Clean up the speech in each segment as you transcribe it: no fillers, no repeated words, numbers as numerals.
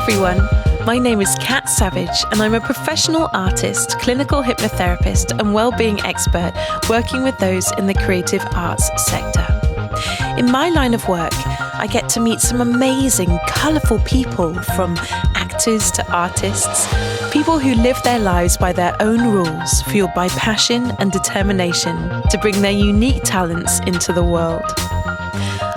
everyone, my name is Kat Savage and I'm a professional artist, clinical hypnotherapist and well-being expert working with those in the creative arts sector. In my line of work, I get to meet some amazing, colourful people, from actors to artists, people who live their lives by their own rules, fueled by passion and determination to bring their unique talents into the world.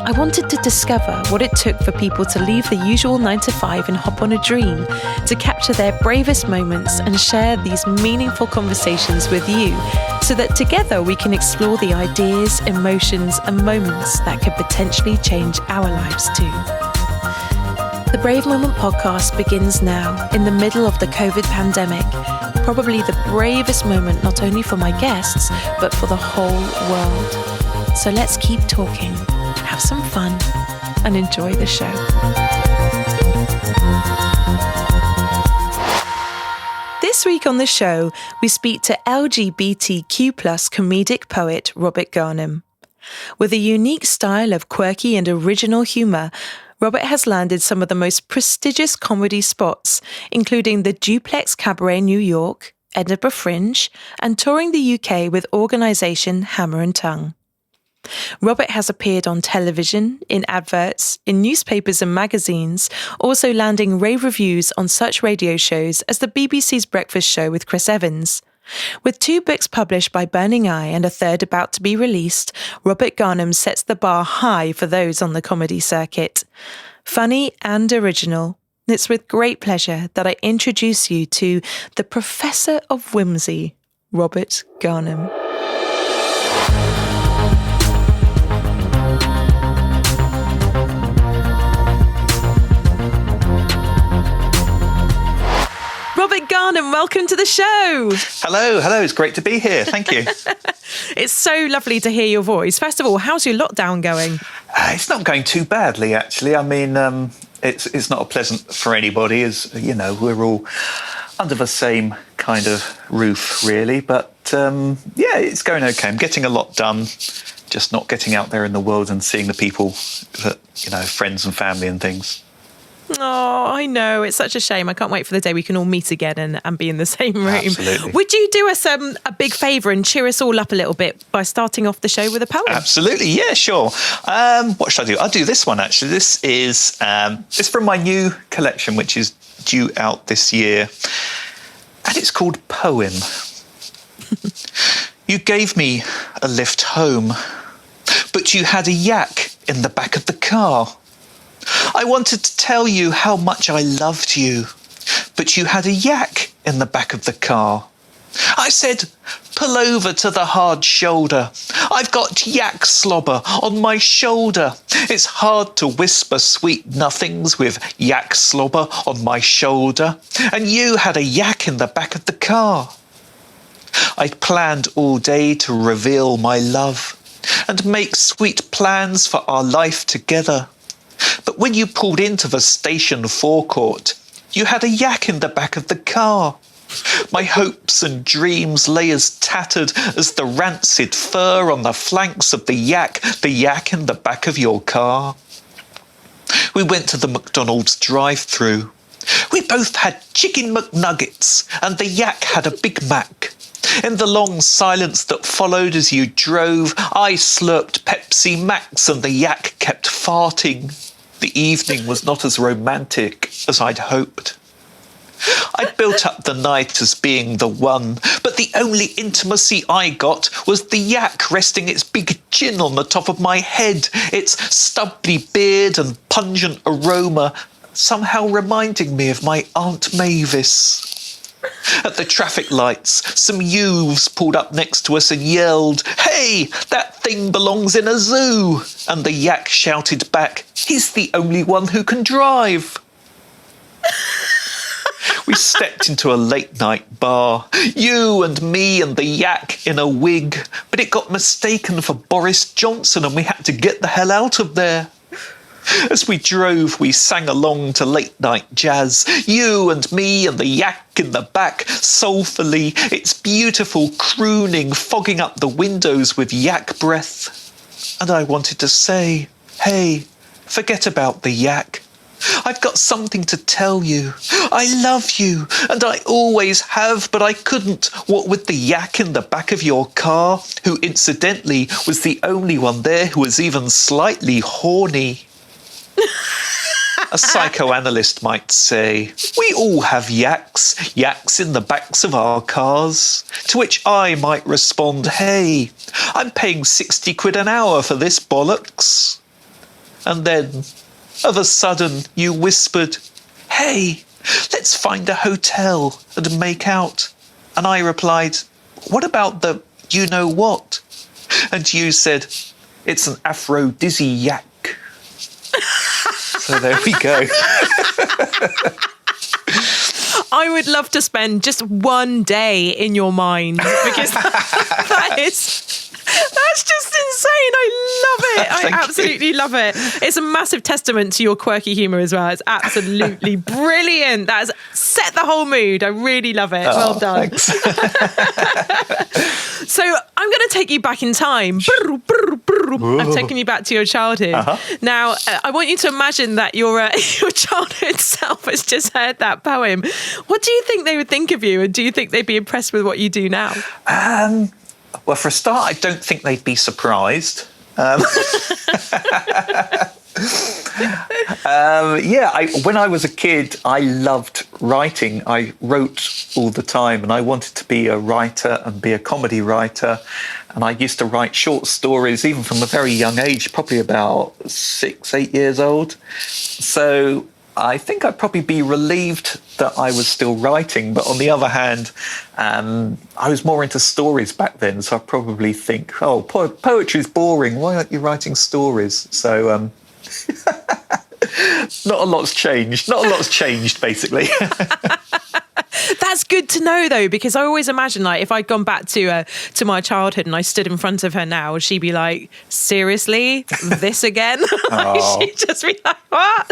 I wanted to discover what it took for people to leave the usual 9 to 5 and hop on a dream, to capture their bravest moments and share these meaningful conversations with you, so that together we can explore the ideas, emotions and moments that could potentially change our lives too. The Brave Moment podcast begins now, in the middle of the COVID pandemic, probably the bravest moment not only for my guests, but for the whole world. So let's keep talking, have some fun, and enjoy the show. This week on the show, we speak to LGBTQ+ comedic poet Robert Garnham. With a unique style of quirky and original humour, Robert has landed some of the most prestigious comedy spots, including the Duplex Cabaret New York, Edinburgh Fringe, and touring the UK with organisation Hammer and Tongue. Robert has appeared on television, in adverts, in newspapers and magazines, also landing rave reviews on such radio shows as the BBC's Breakfast Show with Chris Evans. With 2 books published by Burning Eye and a third about to be released, Robert Garnham sets the bar high for those on the comedy circuit. Funny and original, it's with great pleasure that I introduce you to the Professor of Whimsy, Robert Garnham. Robert Garnham, welcome to the show. Hello, it's great to be here. Thank you. It's so lovely to hear your voice. First of all, how's your lockdown going? It's not going too badly, actually. I mean, it's not pleasant for anybody, as you know, we're all under the same kind of roof, really. But yeah, it's going okay. I'm getting a lot done, just not getting out there in the world and seeing the people that, you know, friends and family and things. Oh, I know. It's such a shame. I can't wait for the day we can all meet again and be in the same room. Absolutely. Would you do us a big favour and cheer us all up a little bit by starting off the show with a poem? Absolutely. Yeah, sure. What should I do? I'll do this one, actually. This is it's from my new collection, which is due out this year. And it's called Poem. You gave me a lift home, but you had a yak in the back of the car. I wanted to tell you how much I loved you, but you had a yak in the back of the car. I said, pull over to the hard shoulder. I've got yak slobber on my shoulder. It's hard to whisper sweet nothings with yak slobber on my shoulder. And you had a yak in the back of the car. I'd planned all day to reveal my love and make sweet plans for our life together. But when you pulled into the station forecourt, you had a yak in the back of the car. My hopes and dreams lay as tattered as the rancid fur on the flanks of the yak in the back of your car. We went to the McDonald's drive-thru. We both had chicken McNuggets and the yak had a Big Mac. In the long silence that followed as you drove, I slurped Pepsi Max and the yak kept farting. The evening was not as romantic as I'd hoped. I'd built up the night as being the one, but the only intimacy I got was the yak resting its big chin on the top of my head, its stubbly beard and pungent aroma somehow reminding me of my Aunt Mavis. At the traffic lights, some youths pulled up next to us and yelled, "Hey, that thing belongs in a zoo!" And the yak shouted back, "He's the only one who can drive." We stepped into a late-night bar, you and me and the yak in a wig, but it got mistaken for Boris Johnson and we had to get the hell out of there. As we drove, we sang along to late-night jazz, you and me and the yak in the back, soulfully, its beautiful crooning fogging up the windows with yak breath. And I wanted to say, hey, forget about the yak. I've got something to tell you. I love you, and I always have, but I couldn't, what with the yak in the back of your car, who incidentally was the only one there who was even slightly horny. A psychoanalyst might say, we all have yaks in the backs of our cars. To which I might respond, hey, I'm paying 60 quid an hour for this bollocks. And then, of a sudden, you whispered, hey, let's find a hotel and make out. And I replied, what about the you-know-what? And you said, it's an aphrodisiac. So there we go. I would love to spend just one day in your mind because that's just insane. I love it. I absolutely love it. It's a massive testament to your quirky humour as well. It's absolutely brilliant. That has set the whole mood. I really love it. Well done. Thanks. So I'm going to take you back in time. I'm taking you back to your childhood. Now, I want you to imagine that your childhood self has just heard that poem. What do you think they would think of you? And do you think they'd be impressed with what you do now? Well, for a start, I don't think they'd be surprised. When I was a kid, I loved writing. I wrote all the time, and I wanted to be a writer and be a comedy writer. And I used to write short stories, even from a very young age, probably about 6-8 years old. So I think I'd probably be relieved that I was still writing. But on the other hand, I was more into stories back then. So I probably think, oh, poetry's boring. Why aren't you writing stories? So not a lot's changed. Not a lot's changed, basically. That's good to know, though, because I always imagine, like, if I'd gone back to my childhood and I stood in front of her now, she'd be like, seriously? This again? She'd just be like, what?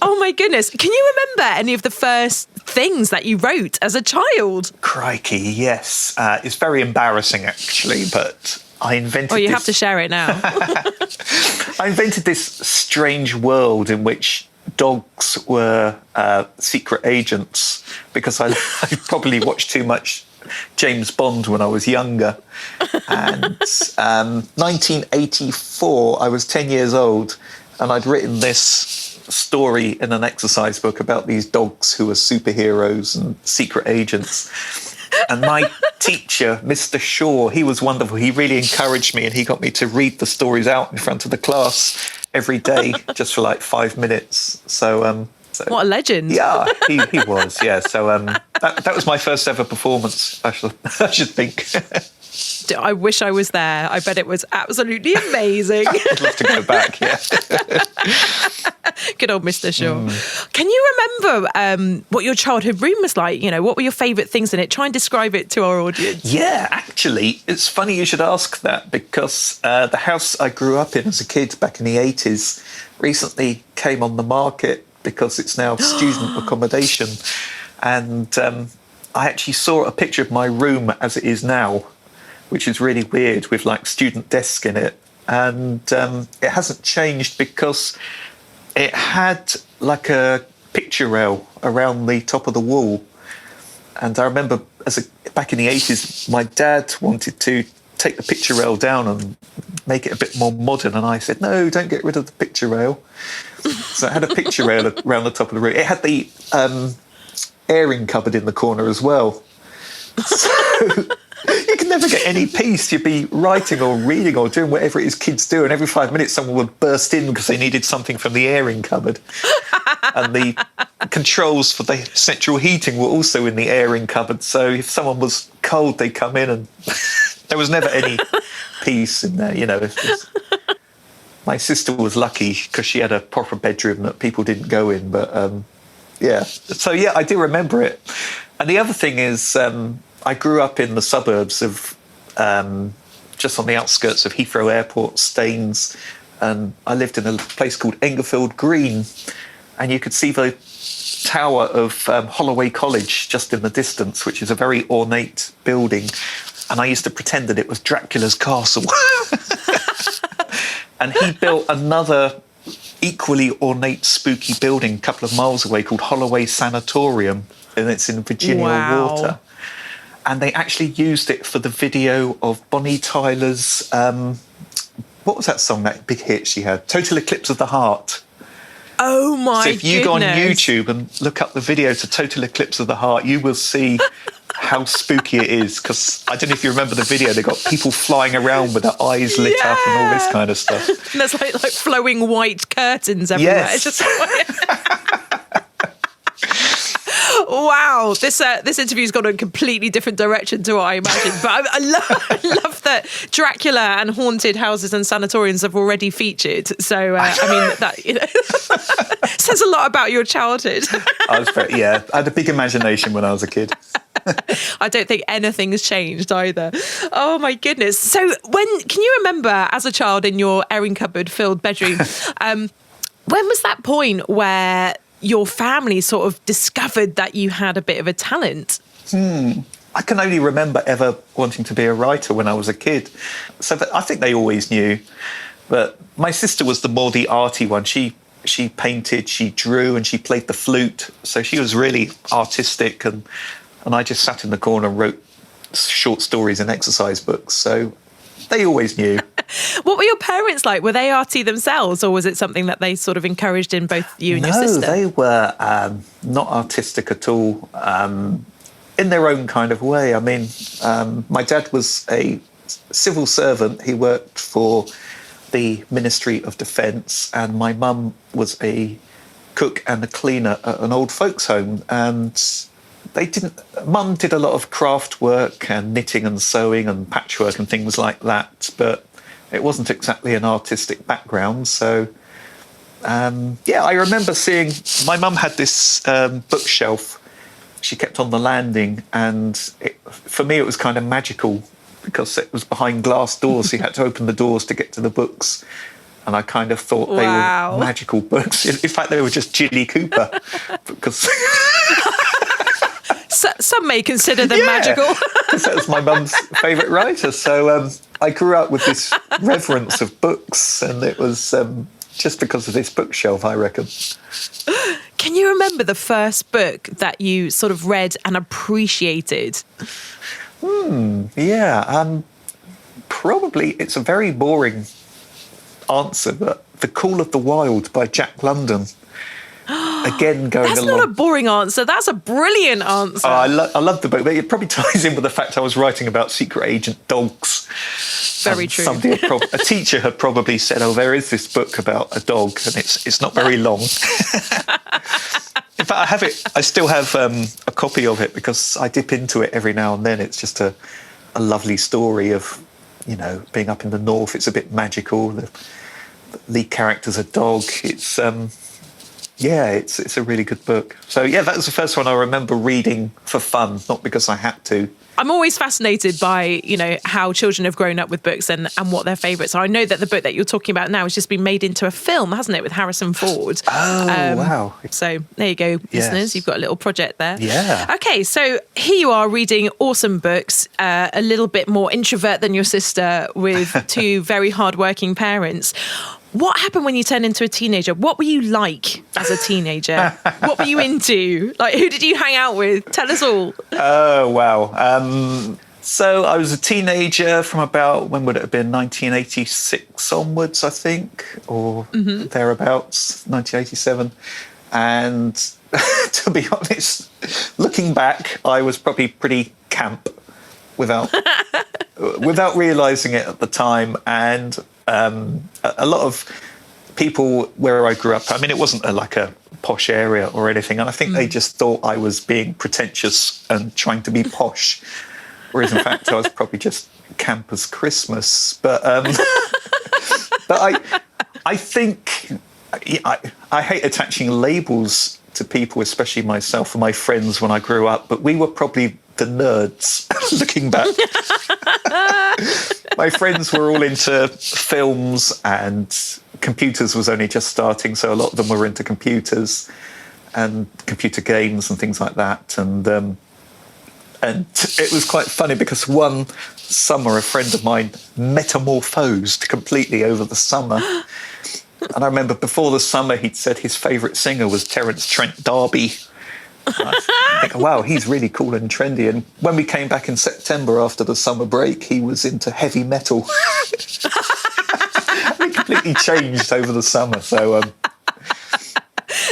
Oh, my goodness. Can you remember any of the first things that you wrote as a child? Crikey, yes. It's very embarrassing, actually, but I invented you have to share it now. I invented this strange world in which dogs were secret agents because I probably watched too much James Bond when I was younger. And 1984, I was 10 years old, and I'd written this story in an exercise book about these dogs who were superheroes and secret agents. And my teacher, Mr. Shaw, he was wonderful. He really encouraged me, and he got me to read the stories out in front of the class every day, just for like 5 minutes. So what a legend! Yeah, he was. Yeah. So that was my first ever performance. I should think. I wish I was there. I bet it was absolutely amazing. I'd love to go back. Yeah. Good old Mr. Shaw. Can you remember what your childhood room was like? You know, what were your favourite things in it? Try and describe it to our audience. Yeah, actually, it's funny you should ask that because the house I grew up in as a kid back in the 80s recently came on the market because it's now student accommodation. And I actually saw a picture of my room as it is now, which is really weird, with like student desks in it. And it hasn't changed because it had like a picture rail around the top of the wall. And I remember back in the 80s, my dad wanted to take the picture rail down and make it a bit more modern. And I said, no, don't get rid of the picture rail. So it had a picture rail around the top of the room. It had the airing cupboard in the corner as well. So you can never get any peace. You'd be writing or reading or doing whatever it is kids do, and every 5 minutes someone would burst in because they needed something from the airing cupboard. And the controls for the central heating were also in the airing cupboard, so if someone was cold, they'd come in, and there was never any peace in there. You know, my sister was lucky because she had a proper bedroom that people didn't go in, but yeah. So yeah, I do remember it. And the other thing is, I grew up in the suburbs of, just on the outskirts of Heathrow Airport, Staines, and I lived in a place called Englefield Green, and you could see the tower of Holloway College just in the distance, which is a very ornate building, and I used to pretend that it was Dracula's castle. And he built another equally ornate, spooky building a couple of miles away called Holloway Sanatorium, and it's in Virginia Water. And they actually used it for the video of Bonnie Tyler's, what was that song, that big hit she had? Total Eclipse of the Heart. Oh my goodness. So if you go on YouTube and look up the video to Total Eclipse of the Heart, you will see how spooky it is. Because I don't know if you remember the video, they got people flying around with their eyes lit up and all this kind of stuff. And there's like flowing white curtains everywhere. Yes. It's just wow, this interview's gone in a completely different direction to what I imagined. But I love that Dracula and haunted houses and sanatoriums have already featured. So I mean, that says a lot about your childhood. I had a big imagination when I was a kid. I don't think anything has changed either. Oh my goodness! So can you remember as a child in your airing cupboard filled bedroom? When was that point where your family sort of discovered that you had a bit of a talent? I can only remember ever wanting to be a writer when I was a kid. So I think they always knew. But my sister was the arty one. She painted, she drew, and she played the flute. So she was really artistic, and I just sat in the corner and wrote short stories and exercise books. So they always knew. What were your parents like? Were they arty themselves, or was it something that they sort of encouraged in both you and your sister? No, they were not artistic at all, in their own kind of way. I mean, my dad was a civil servant. He worked for the Ministry of Defence, and my mum was a cook and a cleaner at an old folks' home. And Mum did a lot of craft work and knitting and sewing and patchwork and things like that, but it wasn't exactly an artistic background. So, I remember seeing my mum had this bookshelf she kept on the landing, and for me it was kind of magical because it was behind glass doors, so you had to open the doors to get to the books. And I kind of thought they were magical books. In fact, they were just Jilly Cooper, because some may consider them magical. Because that was my mum's favourite writer. So I grew up with this reverence of books, and it was just because of this bookshelf, I reckon. Can you remember the first book that you sort of read and appreciated? Probably, it's a very boring answer, but The Call of the Wild by Jack London. Again, going That's along. not a boring answer. That's a brilliant answer. I love the book, but it probably ties in with the fact I was writing about secret agent dogs. Very true. A teacher had probably said, "Oh, there is this book about a dog, and it's not very long." In fact, I have it. I still have a copy of it because I dip into it every now and then. It's just a lovely story of, being up in the north. It's a bit magical. The lead character's a dog. It's it's a really good book. So that was the first one I remember reading for fun, not because I had to. I'm always fascinated by, how children have grown up with books and what their favourites are. I know that the book that you're talking about now has just been made into a film, hasn't it, with Harrison Ford? Oh, wow. So there you go, listeners. You've got a little project there. Yeah. Okay, so here you are reading awesome books, a little bit more introvert than your sister, with two very hard-working parents. What happened when you turned into a teenager? What were you like as a teenager? What were you into? Like, who did you hang out with? Tell us all. Oh, wow. So I was a teenager from about, when would it have been, 1986 onwards, I think, or thereabouts, 1987. And to be honest, looking back, I was probably pretty camp without realising it at the time. And a lot of people where I grew up, I mean, it wasn't like a posh area or anything, and I think they just thought I was being pretentious and trying to be posh, whereas in fact I was probably just camp as Christmas. But I think I hate attaching labels to people, especially myself and my friends when I grew up, but we were probably the nerds looking back. My friends were all into films, and computers was only just starting, so a lot of them were into computers and computer games and things like that. And it was quite funny because one summer a friend of mine metamorphosed completely over the summer. And I remember before the summer, he'd said his favourite singer was Terence Trent D'Arby. I think, wow, he's really cool and trendy. And when we came back in September after the summer break, he was into heavy metal. He completely changed over the summer. So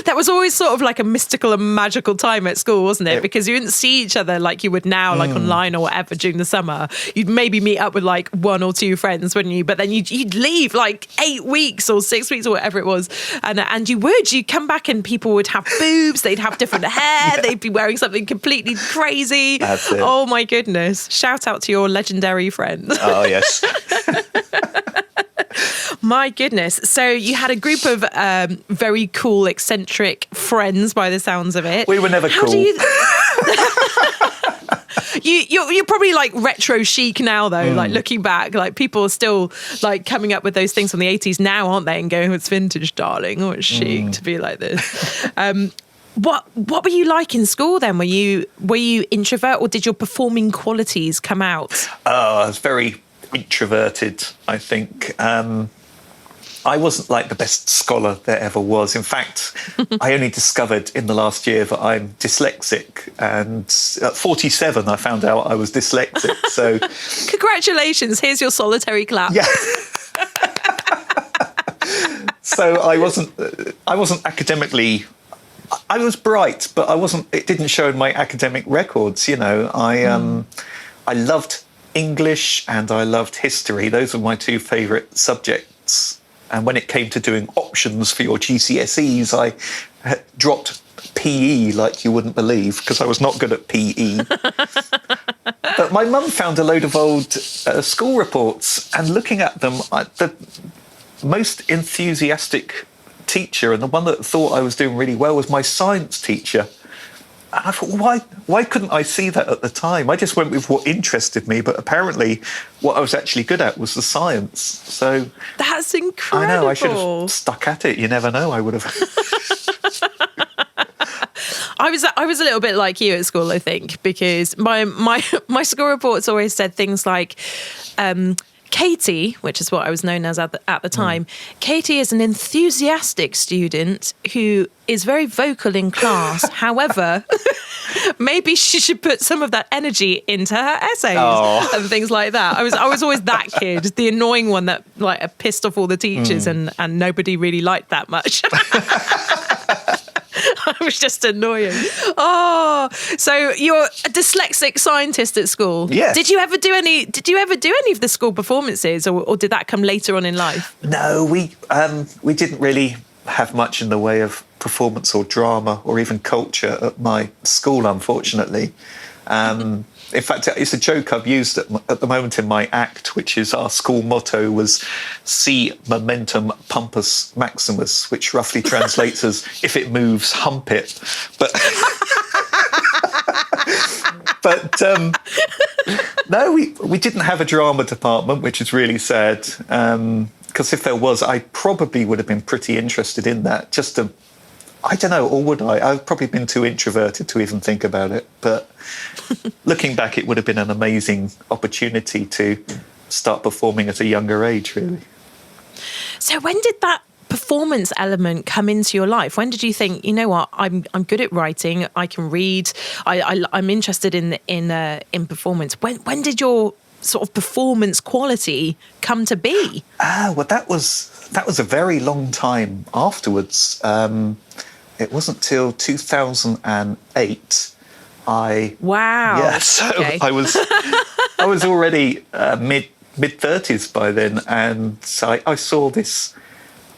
that was always sort of like a mystical and magical time at school, wasn't it? Because you didn't see each other like you would now, like online or whatever during the summer. You'd maybe meet up with like 1 or 2 friends, wouldn't you? But then you'd leave like 8 weeks or 6 weeks or whatever it was. And you'd come back and people would have boobs, they'd have different hair, they'd be wearing something completely crazy. That's it. Oh my goodness. Shout out to your legendary friends. Oh, yes. My goodness. So you had a group of very cool, eccentric friends by the sounds of it. We were never cool. You're probably like retro chic now, though, like looking back, like people are still like coming up with those things from the 80s now, aren't they? And going, oh, it's vintage, darling. Oh, it's chic to be like this. What were you like in school then? Were you introvert, or did your performing qualities come out? Oh, I was very introverted, I think. I wasn't like the best scholar there ever was. In fact, I only discovered in the last year that I'm dyslexic. And at 47, I found out I was dyslexic. So, congratulations! Here's your solitary clap. Yeah. So I wasn't academically. I was bright, but I wasn't. It didn't show in my academic records. You know, I loved English and I loved history. Those were my 2 favourite subjects. And when it came to doing options for your GCSEs, I dropped PE like you wouldn't believe, because I was not good at PE. But my mum found a load of old school reports, and looking at them, the most enthusiastic teacher and the one that thought I was doing really well was my science teacher. And I thought, why couldn't I see that at the time? I just went with what interested me, but apparently what I was actually good at was the science. So that's incredible. I know, I should have stuck at it. You never know, I would have. I was a little bit like you at school, I think, because my school reports always said things like, Katie, which is what I was known as at the time, Katie is an enthusiastic student who is very vocal in class. However, maybe she should put some of that energy into her essays and things like that. I was always that kid, the annoying one that like pissed off all the teachers and nobody really liked that much. I was just annoying. Oh, so you're a dyslexic scientist at school. Yes. Did you ever do any of the school performances, or did that come later on in life? No, we didn't really have much in the way of performance or drama or even culture at my school, unfortunately. In fact, it's a joke I've used at the moment in my act, which is our school motto was "Si momentum pumpus maximus," which roughly translates as "if it moves, hump it." But no, we didn't have a drama department, which is really sad. Because if there was, I probably would have been pretty interested in that. I don't know, or would I? I've probably been too introverted to even think about it. But looking back, it would have been an amazing opportunity to start performing at a younger age, really. So when did that performance element come into your life? When did you think, you know what, I'm good at writing, I can read, I'm interested in performance? When did your sort of performance quality come to be? Well, that was a very long time afterwards. It wasn't till 2008. Wow. Yeah, so okay. I was already mid-30s by then, and so I saw this.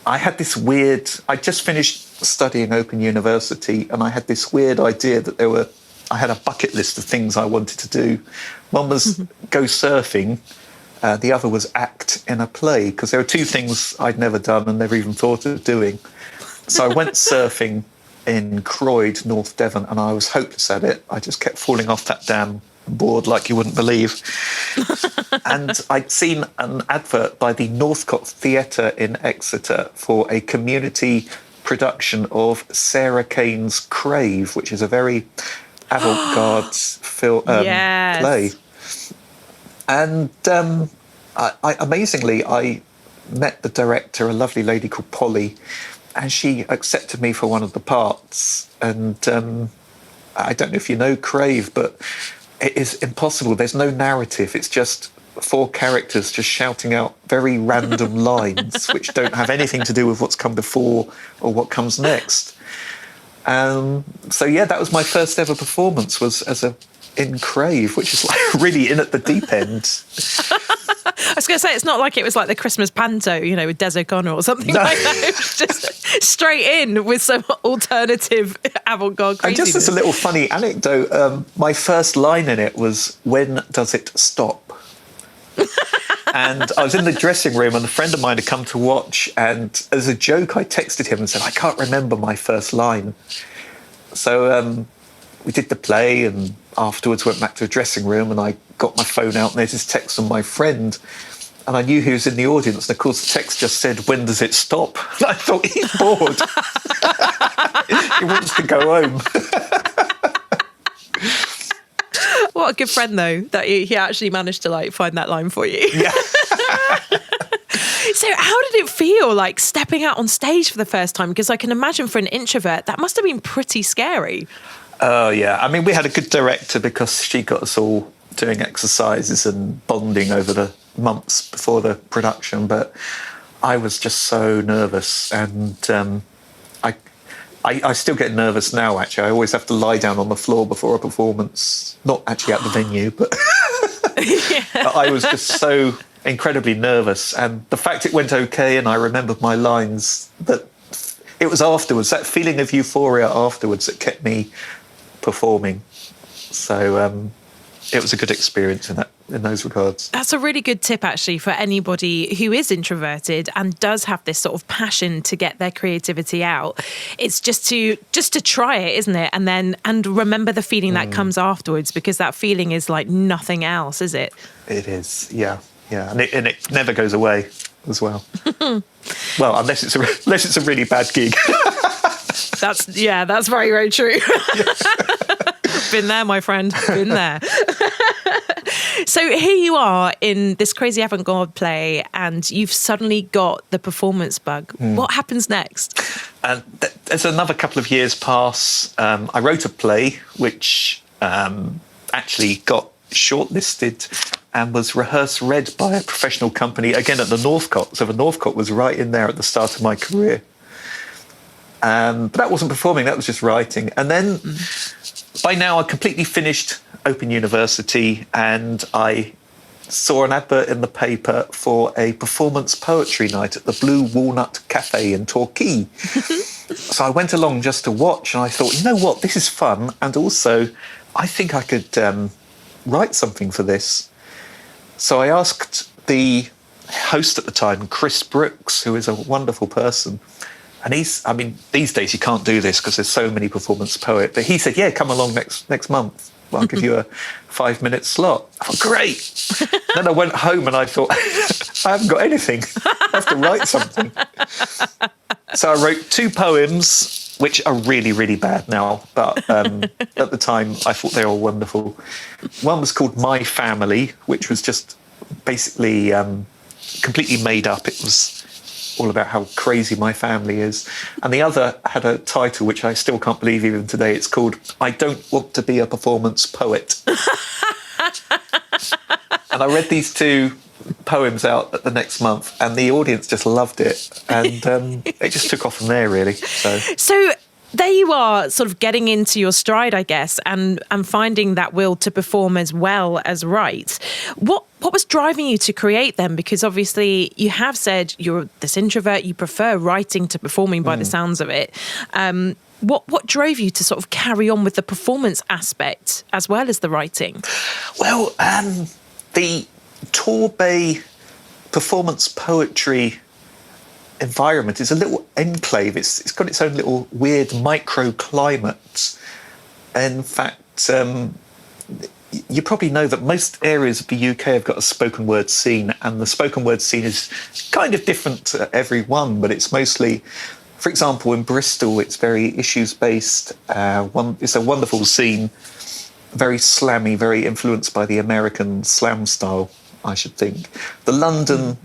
I had this weird. I just finished studying Open University, and I had this weird idea that I had a bucket list of things I wanted to do. One was go surfing. The other was act in a play, because there were 2 things I'd never done and never even thought of doing. So I went surfing in Croyd, North Devon, and I was hopeless at it. I just kept falling off that damn board like you wouldn't believe. And I'd seen an advert by the Northcote Theatre in Exeter for a community production of Sarah Kane's Crave, which is a very avant-garde play. And amazingly, I met the director, a lovely lady called Polly, and she accepted me for one of the parts. And I don't know if you know Crave, but it is impossible. There's no narrative. It's just 4 characters just shouting out very random lines which don't have anything to do with what's come before or what comes next. So yeah, that was my first ever performance, was in Crave, which is like really in at the deep end. I was going to say, it's not like it was like the Christmas panto, with Des O'Connor or something like that. It was just straight in with some alternative avant-garde craziness. And just as a little funny anecdote, my first line in it was, "When does it stop?" And I was in the dressing room and a friend of mine had come to watch, and as a joke I texted him and said, "I can't remember my first line." So we did the play, and afterwards went back to the dressing room, and I got my phone out and there's this text from my friend, and I knew he was in the audience, and of course the text just said, "When does it stop?" And I thought, he's bored. He wants to go home. What a good friend, though, that he actually managed to find that line for you. Yeah. So how did it feel stepping out on stage for the first time? Because I can imagine for an introvert, that must have been pretty scary. Oh, yeah. I mean, we had a good director because she got us all doing exercises and bonding over the months before the production. But I was just so nervous. And I still get nervous now, actually. I always have to lie down on the floor before a performance. Not actually at the venue, but but I was just so incredibly nervous. And the fact it went okay and I remembered my lines, that it was afterwards, that feeling of euphoria afterwards, that kept me performing. So it was a good experience in those regards. That's a really good tip, actually, for anybody who is introverted and does have this sort of passion to get their creativity out. It's just to try it, isn't it? And remember the feeling that comes afterwards, because that feeling is like nothing else, is it? It is, yeah. And it never goes away as well. Well, unless it's a really bad gig. That's very, very true. Been there, my friend. Been there. So here you are in this crazy avant-garde play, and you've suddenly got the performance bug. What happens next? There's another couple of years pass. I wrote a play which actually got shortlisted and was read by a professional company, again at the Northcote. So the Northcote was right in there at the start of my career. But that wasn't performing, that was just writing. And then by now I completely finished Open University, and I saw an advert in the paper for a performance poetry night at the Blue Walnut Cafe in Torquay. So I went along just to watch, and I thought, you know what, this is fun, and also I think I could write something for this. So I asked the host at the time, Chris Brooks, who is a wonderful person, and these days you can't do this because there's so many performance poets, but he said, yeah, come along next month. I'll give you a 5-minute slot. I thought, great. Then I went home and I thought, I haven't got anything. I have to write something. So I wrote 2 poems, which are really, really bad now. But at the time, I thought they were wonderful. One was called My Family, which was just basically completely made up. It was all about how crazy my family is. And the other had a title which I still can't believe even today. It's called I Don't Want to Be a Performance Poet. And I read these 2 poems out at the next month, and the audience just loved it. And it just took off from there, really. So there you are, sort of getting into your stride, I guess, and finding that will to perform as well as write. What was driving you to create them? Because obviously you have said you're this introvert, you prefer writing to performing by the sounds of it. What drove you to sort of carry on with the performance aspect as well as the writing? Well, the Torbay performance poetry environment is a little enclave. It's got its own little weird microclimate. In fact, you probably know that most areas of the UK have got a spoken word scene, and the spoken word scene is kind of different to every one, but it's mostly, for example, in Bristol, it's very issues-based. It's a wonderful scene, very slammy, very influenced by the American slam style, I should think. The London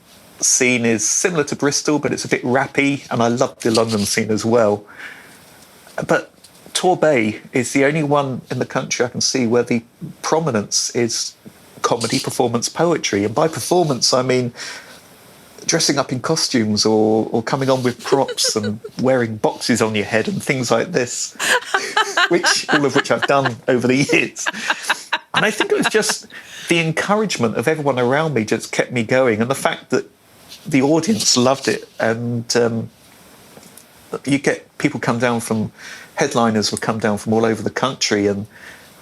scene is similar to Bristol, but it's a bit rappy, and I love the London scene as well. But Torbay is the only one in the country I can see where the prominence is comedy, performance, poetry. And by performance, I mean dressing up in costumes or coming on with props and wearing boxes on your head and things like this, all of which I've done over the years. And I think it was just the encouragement of everyone around me just kept me going, and the fact that the audience loved it. And you get people headliners would come down from all over the country, and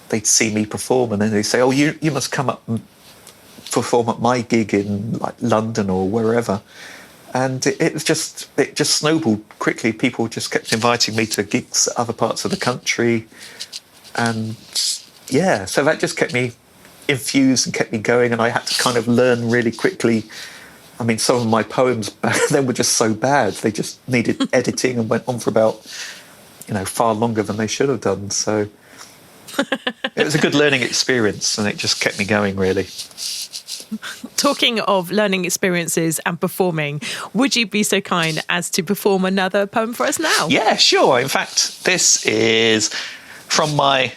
they'd see me perform, and then they'd say, "Oh, you must come up and perform at my gig in like London or wherever." And it just snowballed quickly. People just kept inviting me to gigs at other parts of the country, and yeah, so that just kept me infused and kept me going. And I had to kind of learn really quickly. I mean, some of my poems back then were just so bad; they just needed editing and went on for about, far longer than they should have done. So it was a good learning experience, and it just kept me going, really. Talking of learning experiences and performing, would you be so kind as to perform another poem for us now? Yeah, sure. In fact, this is from my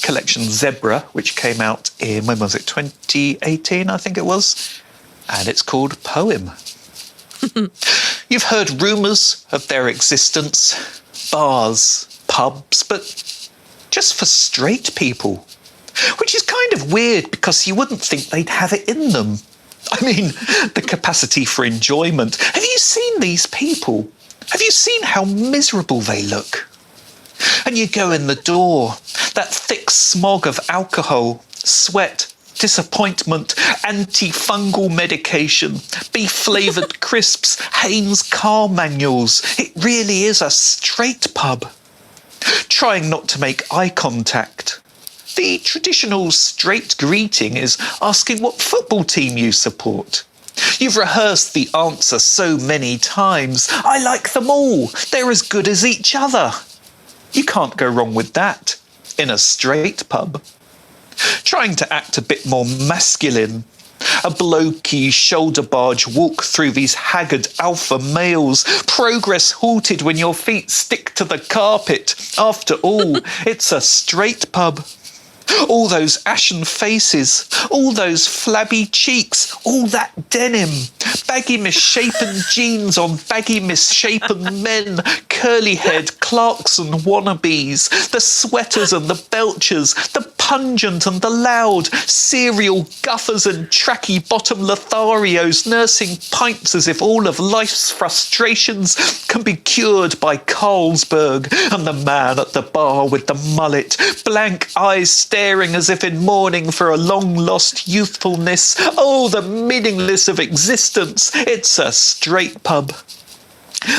collection Zebra, which came out in, when was it, 2018, I think it was. And it's called Poem. You've heard rumours of their existence, bars, pubs, but just for straight people. Which is kind of weird because you wouldn't think they'd have it in them. I mean, the capacity for enjoyment. Have you seen these people? Have you seen how miserable they look? And you go in the door, that thick smog of alcohol, sweat, disappointment, antifungal medication, beef-flavoured crisps, Haynes car manuals. It really is a straight pub. Trying not to make eye contact. The traditional straight greeting is asking what football team you support. You've rehearsed the answer so many times. I like them all. They're as good as each other. You can't go wrong with that in a straight pub. Trying to act a bit more masculine. A blokey shoulder barge walk through these haggard alpha males. Progress halted when your feet stick to the carpet. After all, it's a straight pub. All those ashen faces, all those flabby cheeks, all that denim, baggy misshapen jeans on baggy misshapen men, curly-haired Clarkson wannabes, the sweaters and the belchers, the pungent and the loud, serial guffers and tracky bottom Lotharios nursing pints as if all of life's frustrations can be cured by Carlsberg, and the man at the bar with the mullet, blank eyes staring as if in mourning for a long-lost youthfulness. Oh, the meaningless of existence. It's a straight pub.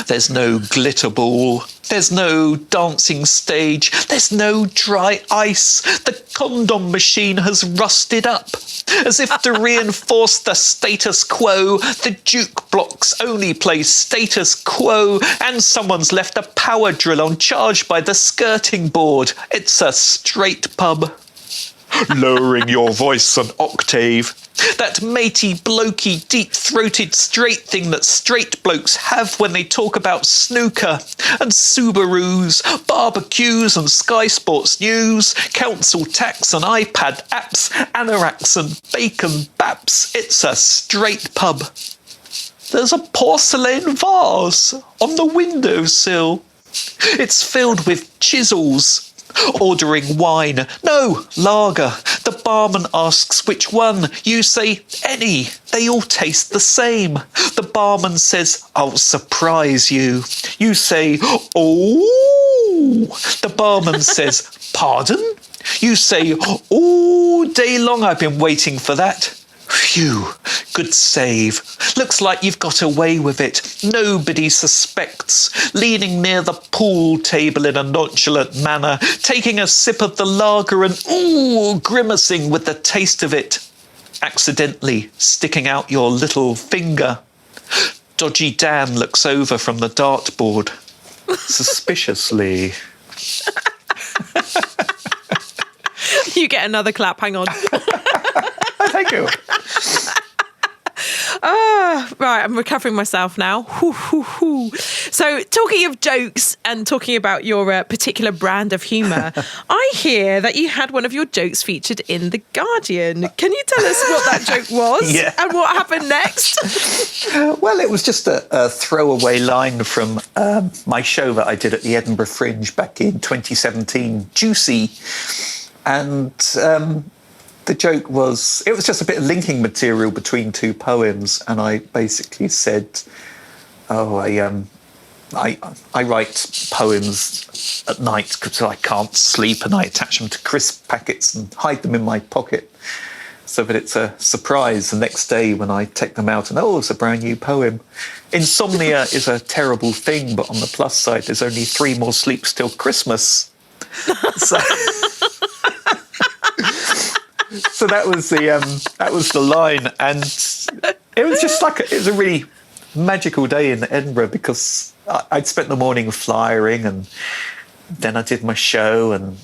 There's no glitter ball. There's no dancing stage. There's no dry ice. The condom machine has rusted up. As if to reinforce the status quo, the jukebox only plays status quo, and someone's left a power drill on charge by the skirting board. It's a straight pub. Lowering your voice an octave. That matey, blokey, deep-throated straight thing that straight blokes have when they talk about snooker and Subarus, barbecues and Sky Sports News, council tax and iPad apps, anoraks and bacon baps. It's a straight pub. There's a porcelain vase on the windowsill. It's filled with chisels. Ordering wine. No, lager. The barman asks which one. You say, any. They all taste the same. The barman says, I'll surprise you. You say, oh. The barman says, pardon? You say, all day long I've been waiting for that. Phew, good save. Looks like you've got away with it. Nobody suspects. Leaning near the pool table in a nonchalant manner, taking a sip of the lager and, ooh, grimacing with the taste of it. Accidentally sticking out your little finger. Dodgy Dan looks over from the dartboard. Suspiciously. You get another clap, hang on. Thank you. Right, I'm recovering myself now. So, talking of jokes and talking about your particular brand of humour, I hear that you had one of your jokes featured in The Guardian. Can you tell us what that joke was and what happened next? Well, it was just a throwaway line from my show that I did at the Edinburgh Fringe back in 2017, Juicy. And the joke was, it was just a bit of linking material between two poems. And I basically said, I write poems at night because I can't sleep, and I attach them to crisp packets and hide them in my pocket so that it's a surprise the next day when I take them out and, it's a brand new poem. Insomnia is a terrible thing, but on the plus side, there's only 3 more sleeps till Christmas. So that was the line, and it was just like it was a really magical day in Edinburgh because I'd spent the morning flyering, and then I did my show, and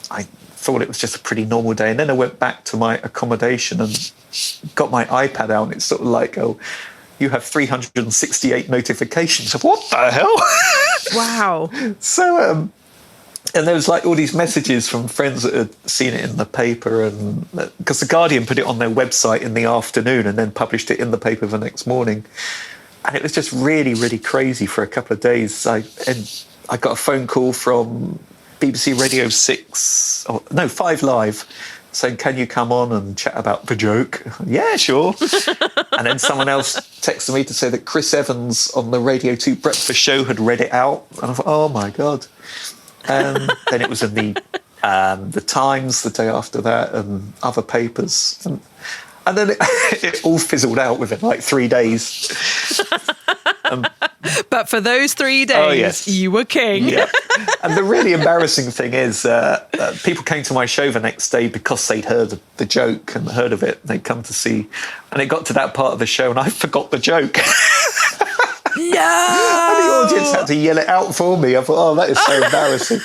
I thought it was just a pretty normal day. And then I went back to my accommodation and got my iPad out, and it's sort of like, you have 368 notifications. Of what the hell? Wow. So, and there was like all these messages from friends that had seen it in the paper, and because The Guardian put it on their website in the afternoon and then published it in the paper the next morning. And it was just really, really crazy for a couple of days. I got a phone call from BBC Radio 5 Live saying, can you come on and chat about the joke? Yeah, sure. And then someone else texted me to say that Chris Evans on the Radio 2 breakfast show had read it out. And I thought, oh, my God. Then it was in the Times the day after that and other papers. And then it all fizzled out within like 3 days. But for those 3 days, you were king. Yeah. And the really embarrassing thing is people came to my show the next day because they'd heard the joke and heard of it. They'd come to see. And it got to that part of the show and I forgot the joke. No! And the audience had to yell it out for me. I thought, that is so embarrassing.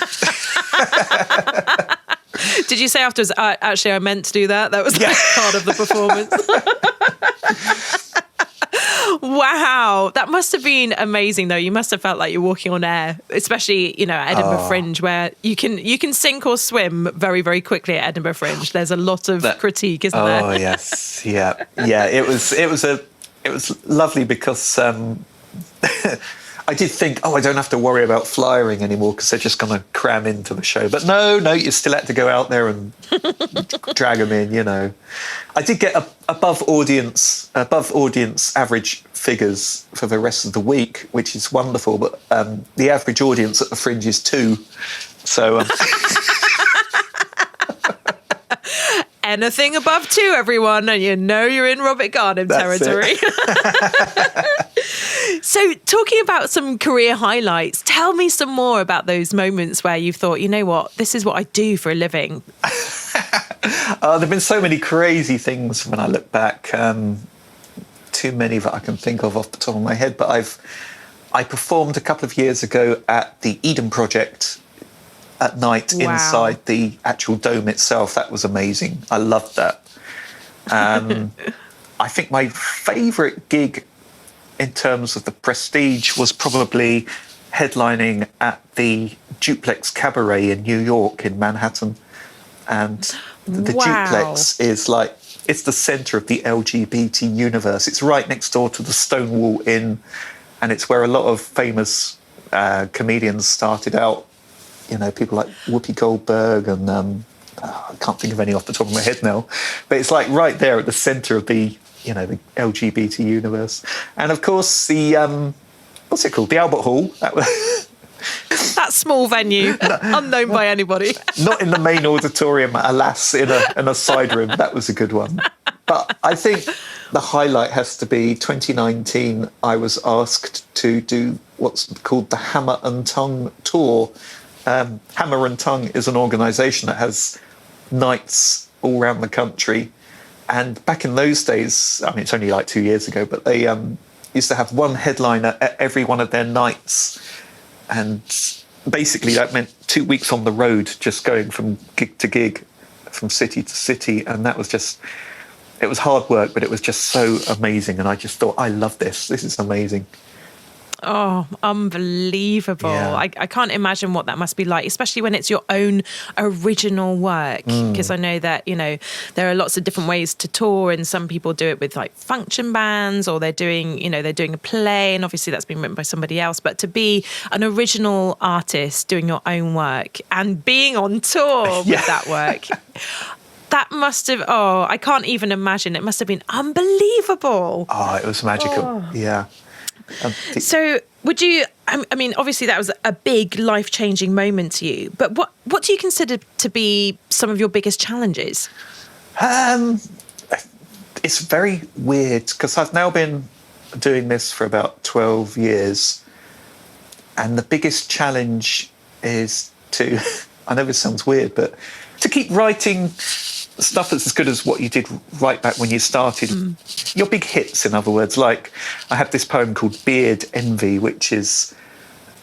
Did you say afterwards, actually, I meant to do that? That was part of the performance. Wow. That must have been amazing, though. You must have felt like you're walking on air, especially, at Edinburgh Fringe, where you can sink or swim very, very quickly at Edinburgh Fringe. There's a lot of critique, isn't there? Oh, yes. Yeah. Yeah. It was lovely because I did think, I don't have to worry about flyering anymore because they're just going to cram into the show. But no, you still had to go out there and drag them in, I did get above audience average figures for the rest of the week, which is wonderful. But the average audience at the Fringe is 2. So... Anything above 2, everyone, and you're in Robert Garnham territory. So, talking about some career highlights, tell me some more about those moments where you've thought, you know what, this is what I do for a living. There have been so many crazy things when I look back. Too many that I can think of off the top of my head. But I performed a couple of years ago at the Eden Project at night inside the actual dome itself. That was amazing. I loved that. I think my favourite gig in terms of the prestige was probably headlining at the Duplex Cabaret in New York, in Manhattan. And the Duplex is like, it's the centre of the LGBT universe. It's right next door to the Stonewall Inn, and it's where a lot of famous comedians started out. People like Whoopi Goldberg and I can't think of any off the top of my head now. But it's like right there at the centre of the the LGBT universe. And of course the what's it called? The Albert Hall. That small venue, unknown by anybody. Not in the main auditorium, alas, in a side room. That was a good one. But I think the highlight has to be 2019. I was asked to do what's called the Hammer and Tongue Tour. Hammer and Tongue is an organisation that has nights all around the country. And back in those days, it's only like 2 years ago, but they used to have one headliner at every one of their nights. And basically that meant 2 weeks on the road, just going from gig to gig, from city to city. And that was just, it was hard work, but it was just so amazing. And I just thought, I love this. This is amazing. Oh, unbelievable. Yeah. I can't imagine what that must be like, especially when it's your own original work. Because I know that, there are lots of different ways to tour, and some people do it with like function bands, or they're doing a play, and obviously that's been written by somebody else. But to be an original artist doing your own work and being on tour with that work, that must have, I can't even imagine. It must have been unbelievable. Oh, it was magical. Yeah. So would you, I mean, obviously that was a big life-changing moment to you, but what do you consider to be some of your biggest challenges? It's very weird because I've now been doing this for about 12 years. And the biggest challenge is to, I know this sounds weird, but to keep writing stuff that's as good as what you did right back when you started. Your big hits, in other words. Like, I have this poem called Beard Envy, which is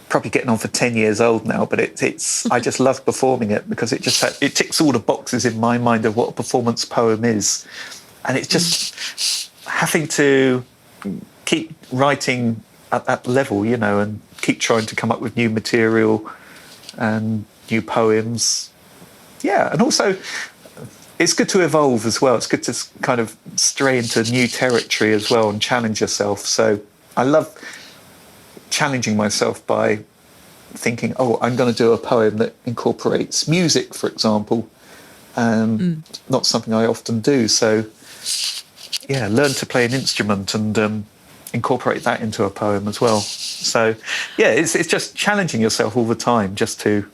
probably getting on for 10 years old now, but it's I just love performing it because it ticks all the boxes in my mind of what a performance poem is. And it's just having to keep writing at that level, and keep trying to come up with new material and new poems. Yeah, and also it's good to evolve as well. It's good to kind of stray into new territory as well and challenge yourself. So I love challenging myself by thinking, I'm going to do a poem that incorporates music, for example. Not something I often do. So, yeah, learn to play an instrument and incorporate that into a poem as well. So, yeah, it's just challenging yourself all the time just to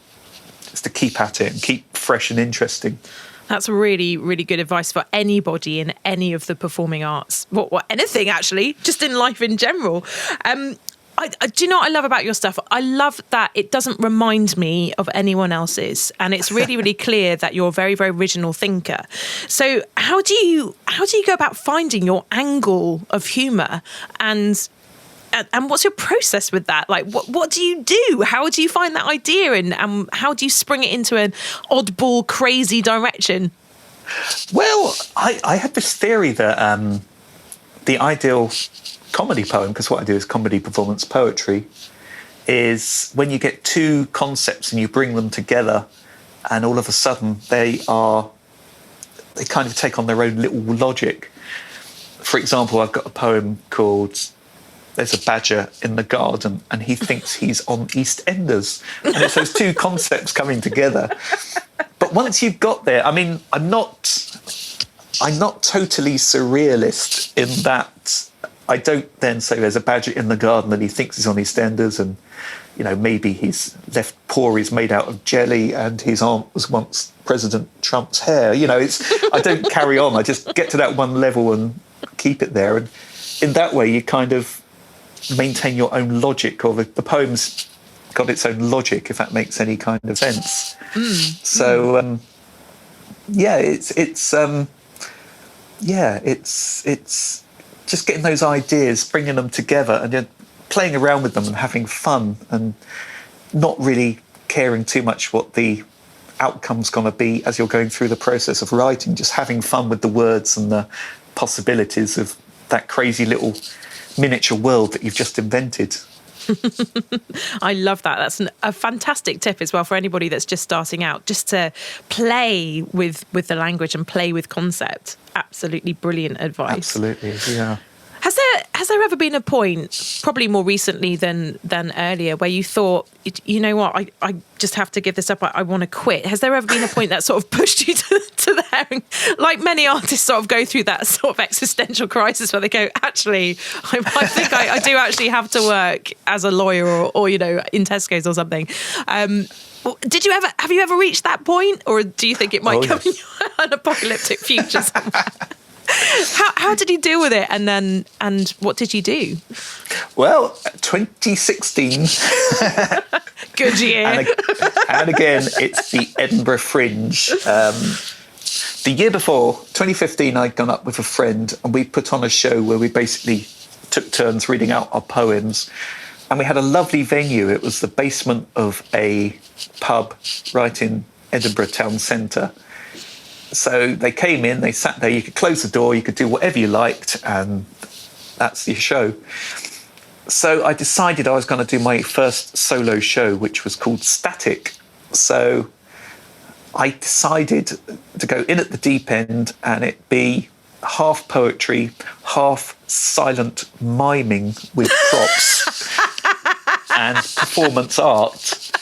keep at it and keep fresh and interesting. That's really, really good advice for anybody in any of the performing arts. Anything, actually, just in life in general. Do you know what I love about your stuff? I love that it doesn't remind me of anyone else's. And it's really, really clear that you're a very, very original thinker. So how do you go about finding your angle of humour? And what's your process with that? Like, what do you do? How do you find that idea? And how do you spring it into an oddball, crazy direction? Well, I had this theory that the ideal comedy poem, because what I do is comedy performance poetry, is when you get two concepts and you bring them together and all of a sudden they kind of take on their own little logic. For example, I've got a poem called There's a Badger in the Garden and he thinks he's on EastEnders. And it's those two concepts coming together. But once you've got there, I mean, I'm not totally surrealist in that I don't then say there's a badger in the garden and he thinks he's on EastEnders and, maybe his left paw is made out of jelly and his aunt was once President Trump's hair. I don't carry on. I just get to that one level and keep it there. And in that way, you kind of maintain your own logic, or the poem's got its own logic, if that makes any kind of sense. So, it's just getting those ideas, bringing them together and then playing around with them and having fun and not really caring too much what the outcome's going to be as you're going through the process of writing, just having fun with the words and the possibilities of that crazy little miniature world that you've just invented. I love that. That's a fantastic tip as well for anybody that's just starting out, just to play with the language and play with concept. Absolutely brilliant advice. Absolutely, yeah. Has there ever been a point, probably more recently than earlier, where you thought, you know what, I just have to give this up, I want to quit? Has there ever been a point that sort of pushed you to there? And like many artists sort of go through that sort of existential crisis where they go, actually, I think I do actually have to work as a lawyer or in Tesco's or something. Have you ever reached that point, or do you think it might come in an apocalyptic future somewhere? How did you deal with it, and what did you do? Well, 2016. Good year. and again, it's the Edinburgh Fringe. The year before, 2015, I'd gone up with a friend and we put on a show where we basically took turns reading out our poems. And we had a lovely venue. It was the basement of a pub right in Edinburgh town centre. So they came in, they sat there, you could close the door, you could do whatever you liked, and that's your show. So I decided I was going to do my first solo show, which was called Static. So I decided to go in at the deep end and it be half poetry, half silent miming with props and performance art.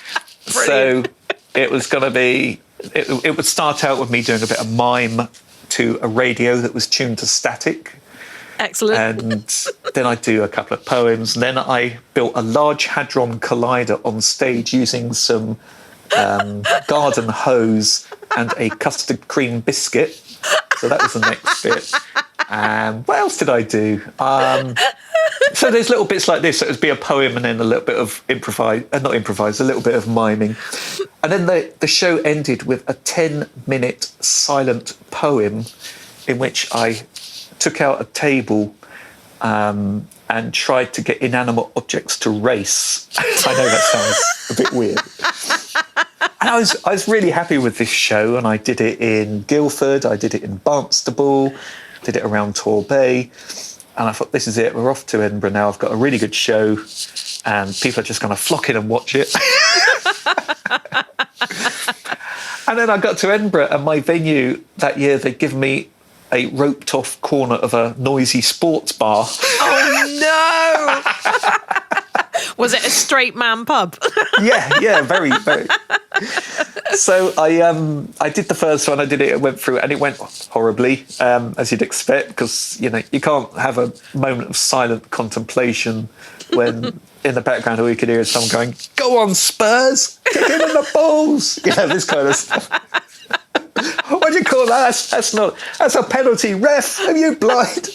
Brilliant. So it was going to be, it would start out with me doing a bit of mime to a radio that was tuned to static. Excellent. And then I'd do a couple of poems. And then I built a large Hadron Collider on stage using some garden hose and a custard cream biscuit. So that was the next bit. What else did I do? So there's little bits like this. So it would be a poem and then a little bit of a little bit of miming. And then the show ended with a 10-minute silent poem in which I took out a table and tried to get inanimate objects to race. I know that sounds a bit weird. And I was really happy with this show, and I did it in Guildford, I did it in Barnstaple, did it around Torbay, and I thought, this is it, we're off to Edinburgh now, I've got a really good show, and people are just going to flock in and watch it. And then I got to Edinburgh, and my venue that year, they'd given me a roped-off corner of a noisy sports bar. Oh, no! Was it a straight man pub? Yeah, very, very. So I did the first one, I did it, it went through, and it went horribly, as you'd expect, because, you can't have a moment of silent contemplation when in the background all you could hear is someone going, "Go on, Spurs! Kick him in the balls!" This kind of stuff. What do you call that? That's a penalty. Ref, are you blind?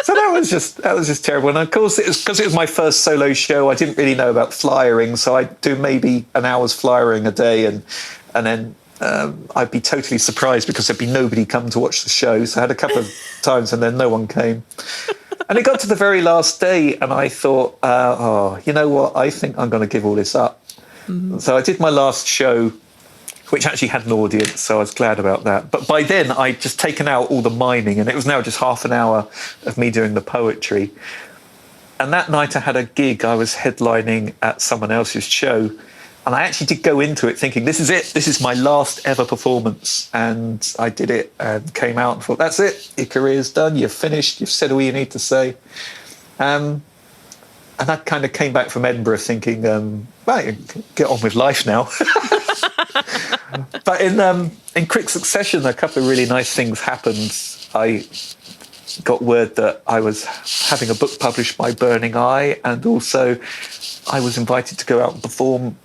So that was just terrible. And of course, it was because it was my first solo show. I didn't really know about flyering, so I'd do maybe an hour's flyering a day, and then I'd be totally surprised because there'd be nobody come to watch the show. So I had a couple of times, and then no one came. And it got to the very last day, and I thought, you know what? I think I'm going to give all this up. Mm-hmm. So I did my last show, which actually had an audience, so I was glad about that. But by then, I'd just taken out all the miming, and it was now just half an hour of me doing the poetry. And that night I had a gig. I was headlining at someone else's show, and I actually did go into it thinking, this is it. This is my last ever performance. And I did it and came out and thought, that's it. Your career's done. You're finished. You've said all you need to say. And I kind of came back from Edinburgh thinking, right, get on with life now. But in quick succession, a couple of really nice things happened. I got word that I was having a book published by Burning Eye, and also I was invited to go out and perform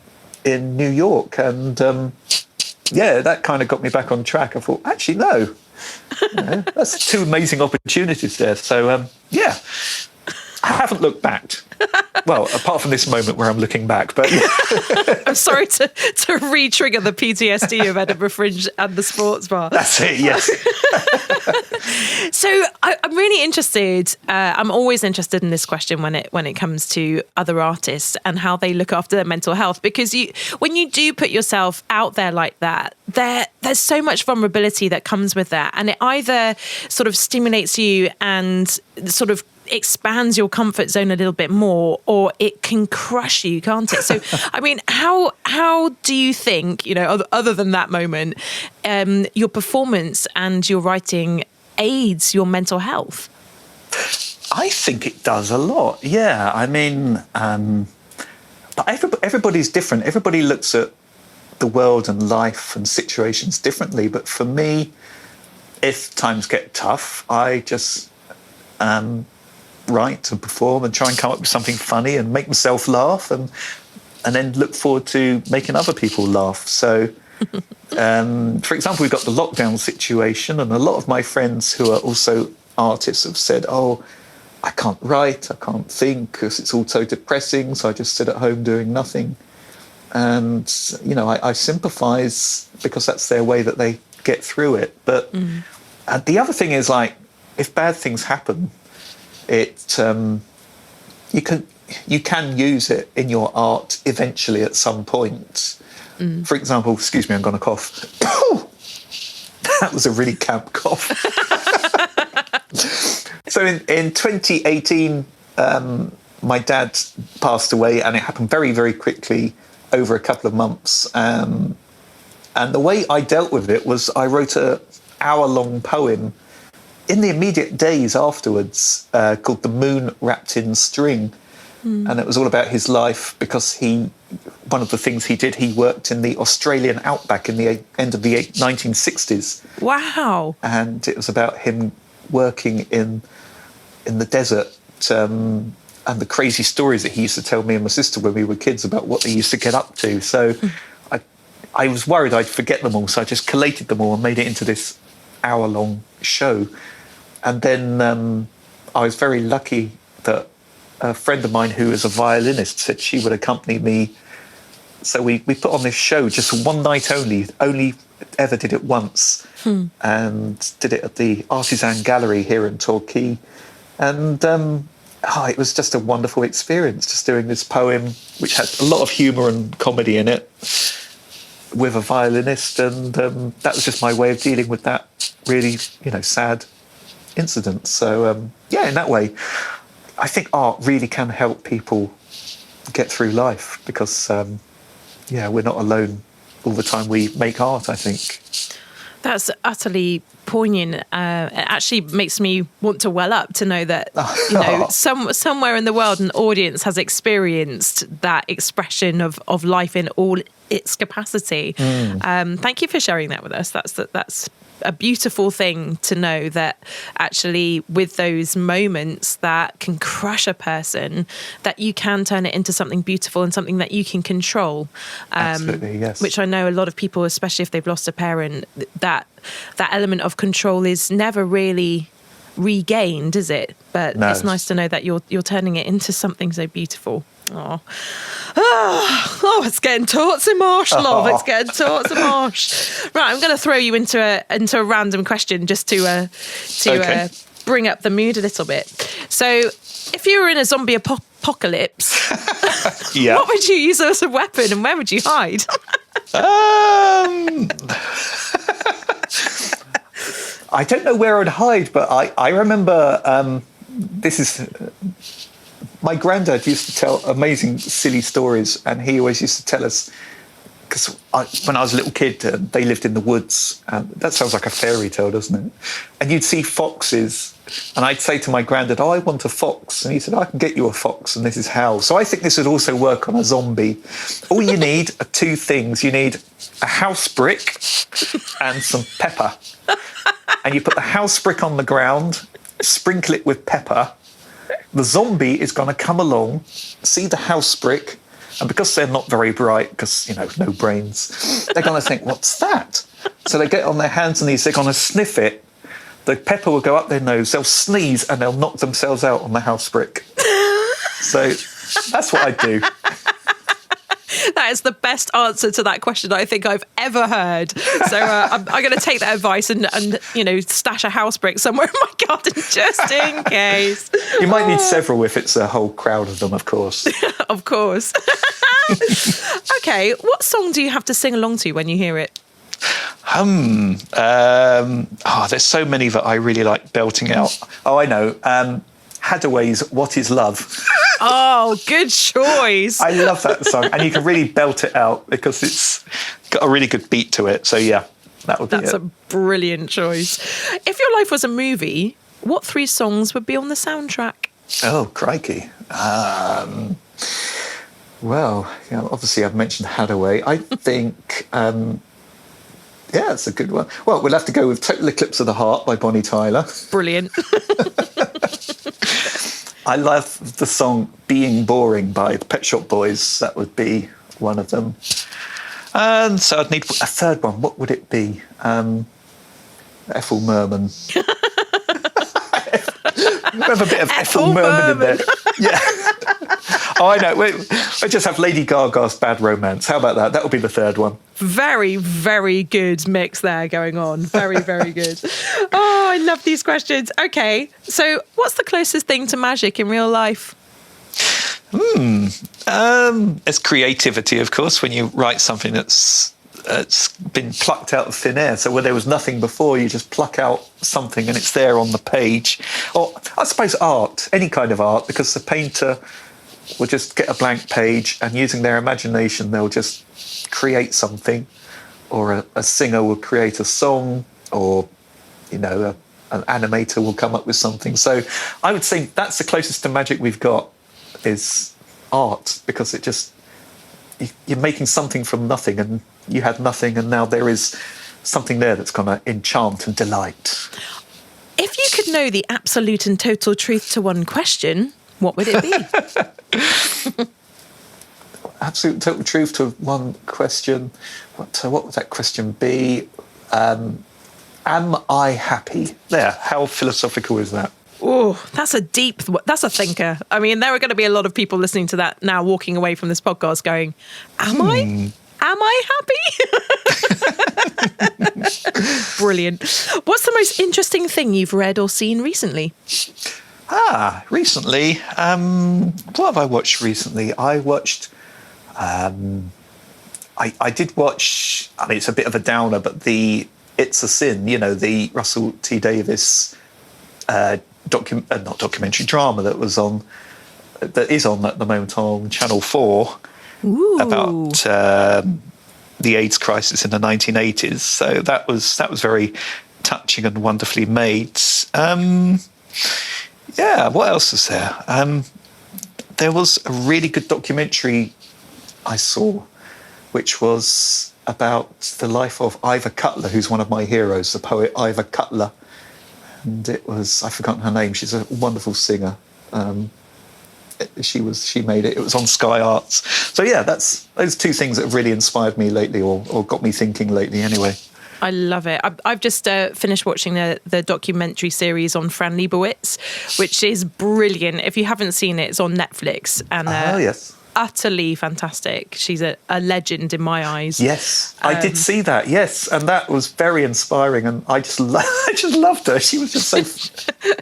in New York. And that kind of got me back on track. I thought, actually, no, that's two amazing opportunities there. So, I haven't looked back. Well, apart from this moment where I'm looking back, but I'm sorry to re-trigger the PTSD of Edinburgh Fringe and the sports bar. That's it, yes. So I'm really interested. I'm always interested in this question when it comes to other artists and how they look after their mental health, because when you do put yourself out there like that, there's so much vulnerability that comes with that, and it either sort of stimulates you and sort of expands your comfort zone a little bit more, or it can crush you, can't it? So, I mean, how do you think, other than that moment, your performance and your writing aids your mental health? I think it does a lot. Yeah, I mean, but everybody's different. Everybody looks at the world and life and situations differently. But for me, if times get tough, I just write and perform and try and come up with something funny and make myself laugh, and then look forward to making other people laugh. So, for example, we've got the lockdown situation, and a lot of my friends who are also artists have said, "Oh, I can't write, I can't think because it's all so depressing, so I just sit at home doing nothing." And, I sympathise because that's their way that they get through it. But the other thing is, like, if bad things happen, you can use it in your art eventually at some point. For example, excuse me, I'm going to cough. That was a really camp cough. So in 2018, my dad passed away, and it happened very, very quickly over a couple of months. And the way I dealt with it was I wrote an hour-long poem in the immediate days afterwards called The Moon Wrapped in String. And it was all about his life, because one of the things he did, he worked in the Australian outback in the end of the 1960s. Wow. And it was about him working in the desert, and the crazy stories that he used to tell me and my sister when we were kids about what they used to get up to. So I was worried I'd forget them all, so I just collated them all and made it into this hour-long show. And then I was very lucky that a friend of mine who is a violinist said she would accompany me. So we put on this show just one night only ever did it once, and did it at the Artisan Gallery here in Torquay. And it was just a wonderful experience, just doing this poem, which had a lot of humour and comedy in it, with a violinist. And that was just my way of dealing with that really, sad incident. So, in that way, I think art really can help people get through life, because, we're not alone all the time we make art, I think. That's utterly poignant. It actually makes me want to well up to know that, somewhere in the world an audience has experienced that expression of life in all its capacity. Thank you for sharing that with us. That's a beautiful thing to know, that actually with those moments that can crush a person, that you can turn it into something beautiful and something that you can control. Absolutely, yes. Which I know a lot of people, especially if they've lost a parent, that element of control is never really regained, is it? But no. It's nice to know that you're turning it into something so beautiful. It's getting torts and marsh, love. It's getting torts and marsh. Right, I'm going to throw you into a random question just to bring up the mood a little bit. So, if you were in a zombie apocalypse, what would you use as a weapon, and where would you hide? I don't know where I'd hide, but I remember this is. My granddad used to tell amazing, silly stories, and he always used to tell us, because when I was a little kid, they lived in the woods. That sounds like a fairy tale, doesn't it? And you'd see foxes, and I'd say to my granddad, I want a fox. And he said, I can get you a fox, and this is how. So I think this would also work on a zombie. All you need are two things. You need a house brick and some pepper. And you put the house brick on the ground, sprinkle it with pepper. The zombie is going to come along, see the house brick, and because they're not very bright, because, no brains, they're going to think, what's that? So they get on their hands and knees, they're going to sniff it. The pepper will go up their nose, they'll sneeze, and they'll knock themselves out on the house brick. So that's what I do. That is the best answer to that question I think I've ever heard. So I'm going to take that advice and stash a house brick somewhere in my garden just in case. You might need several if it's a whole crowd of them, of course. Of course. Okay, what song do you have to sing along to when you hear it? There's so many that I really like belting out. I know. Hadaway's What Is Love? Oh, good choice. I love that song, and you can really belt it out because it's got a really good beat to it. So yeah, that would be it. That's a brilliant choice. If your life was a movie, what 3 songs would be on the soundtrack? Oh, crikey. Obviously I've mentioned Hadaway. I think, it's a good one. Well, we'll have to go with Total Eclipse of the Heart by Bonnie Tyler. Brilliant. I love the song Being Boring by the Pet Shop Boys. That would be one of them. And so I'd need a third one. What would it be? Ethel Merman. We have a bit of Ethel Merman in there. Yeah. I know. We just have Lady Gaga's Bad Romance. How about that? That would be the third one. Very, very good mix there going on. Very, very good. Oh, I love these questions. Okay, so what's the closest thing to magic in real life? There's creativity, of course, when you write something that's been plucked out of thin air. So where there was nothing before, you just pluck out something and it's there on the page. Or I suppose art, any kind of art, because the painter will just get a blank page and using their imagination, they'll just create something. Or a singer will create a song, or, an animator will come up with something. So I would say that's the closest to magic we've got, is art, because it just, you're making something from nothing, and you had nothing, and now there is something there that's going to enchant and delight. If you could know the absolute and total truth to one question, what would it be? Absolute and total truth to one question. What would that question be? Am I happy? There, how philosophical is that? Oh, that's a thinker. I mean, there are going to be a lot of people listening to that now, walking away from this podcast going, Am I happy? Brilliant. What's the most interesting thing you've read or seen recently? Recently, what have I watched recently? I watched, I did watch, I mean, it's a bit of a downer, but It's a Sin, the Russell T Davies not documentary, drama that is on at the moment on Channel 4. Ooh. About the AIDS crisis in the 1980s. So that was very touching and wonderfully made. What else was there? There was a really good documentary I saw, which was about the life of Ivor Cutler, who's one of my heroes, the poet Ivor Cutler. And I've forgotten her name. She's a wonderful singer. She made it. It was on Sky Arts. So yeah, that's those two things that have really inspired me lately, or got me thinking lately. Anyway, I love it. I've just finished watching the documentary series on Fran Lebowitz, which is brilliant. If you haven't seen it, it's on Netflix, and yes. Utterly fantastic. She's a legend in my eyes. Yes, I did see that. Yes, and that was very inspiring, and I just loved her. She was just so.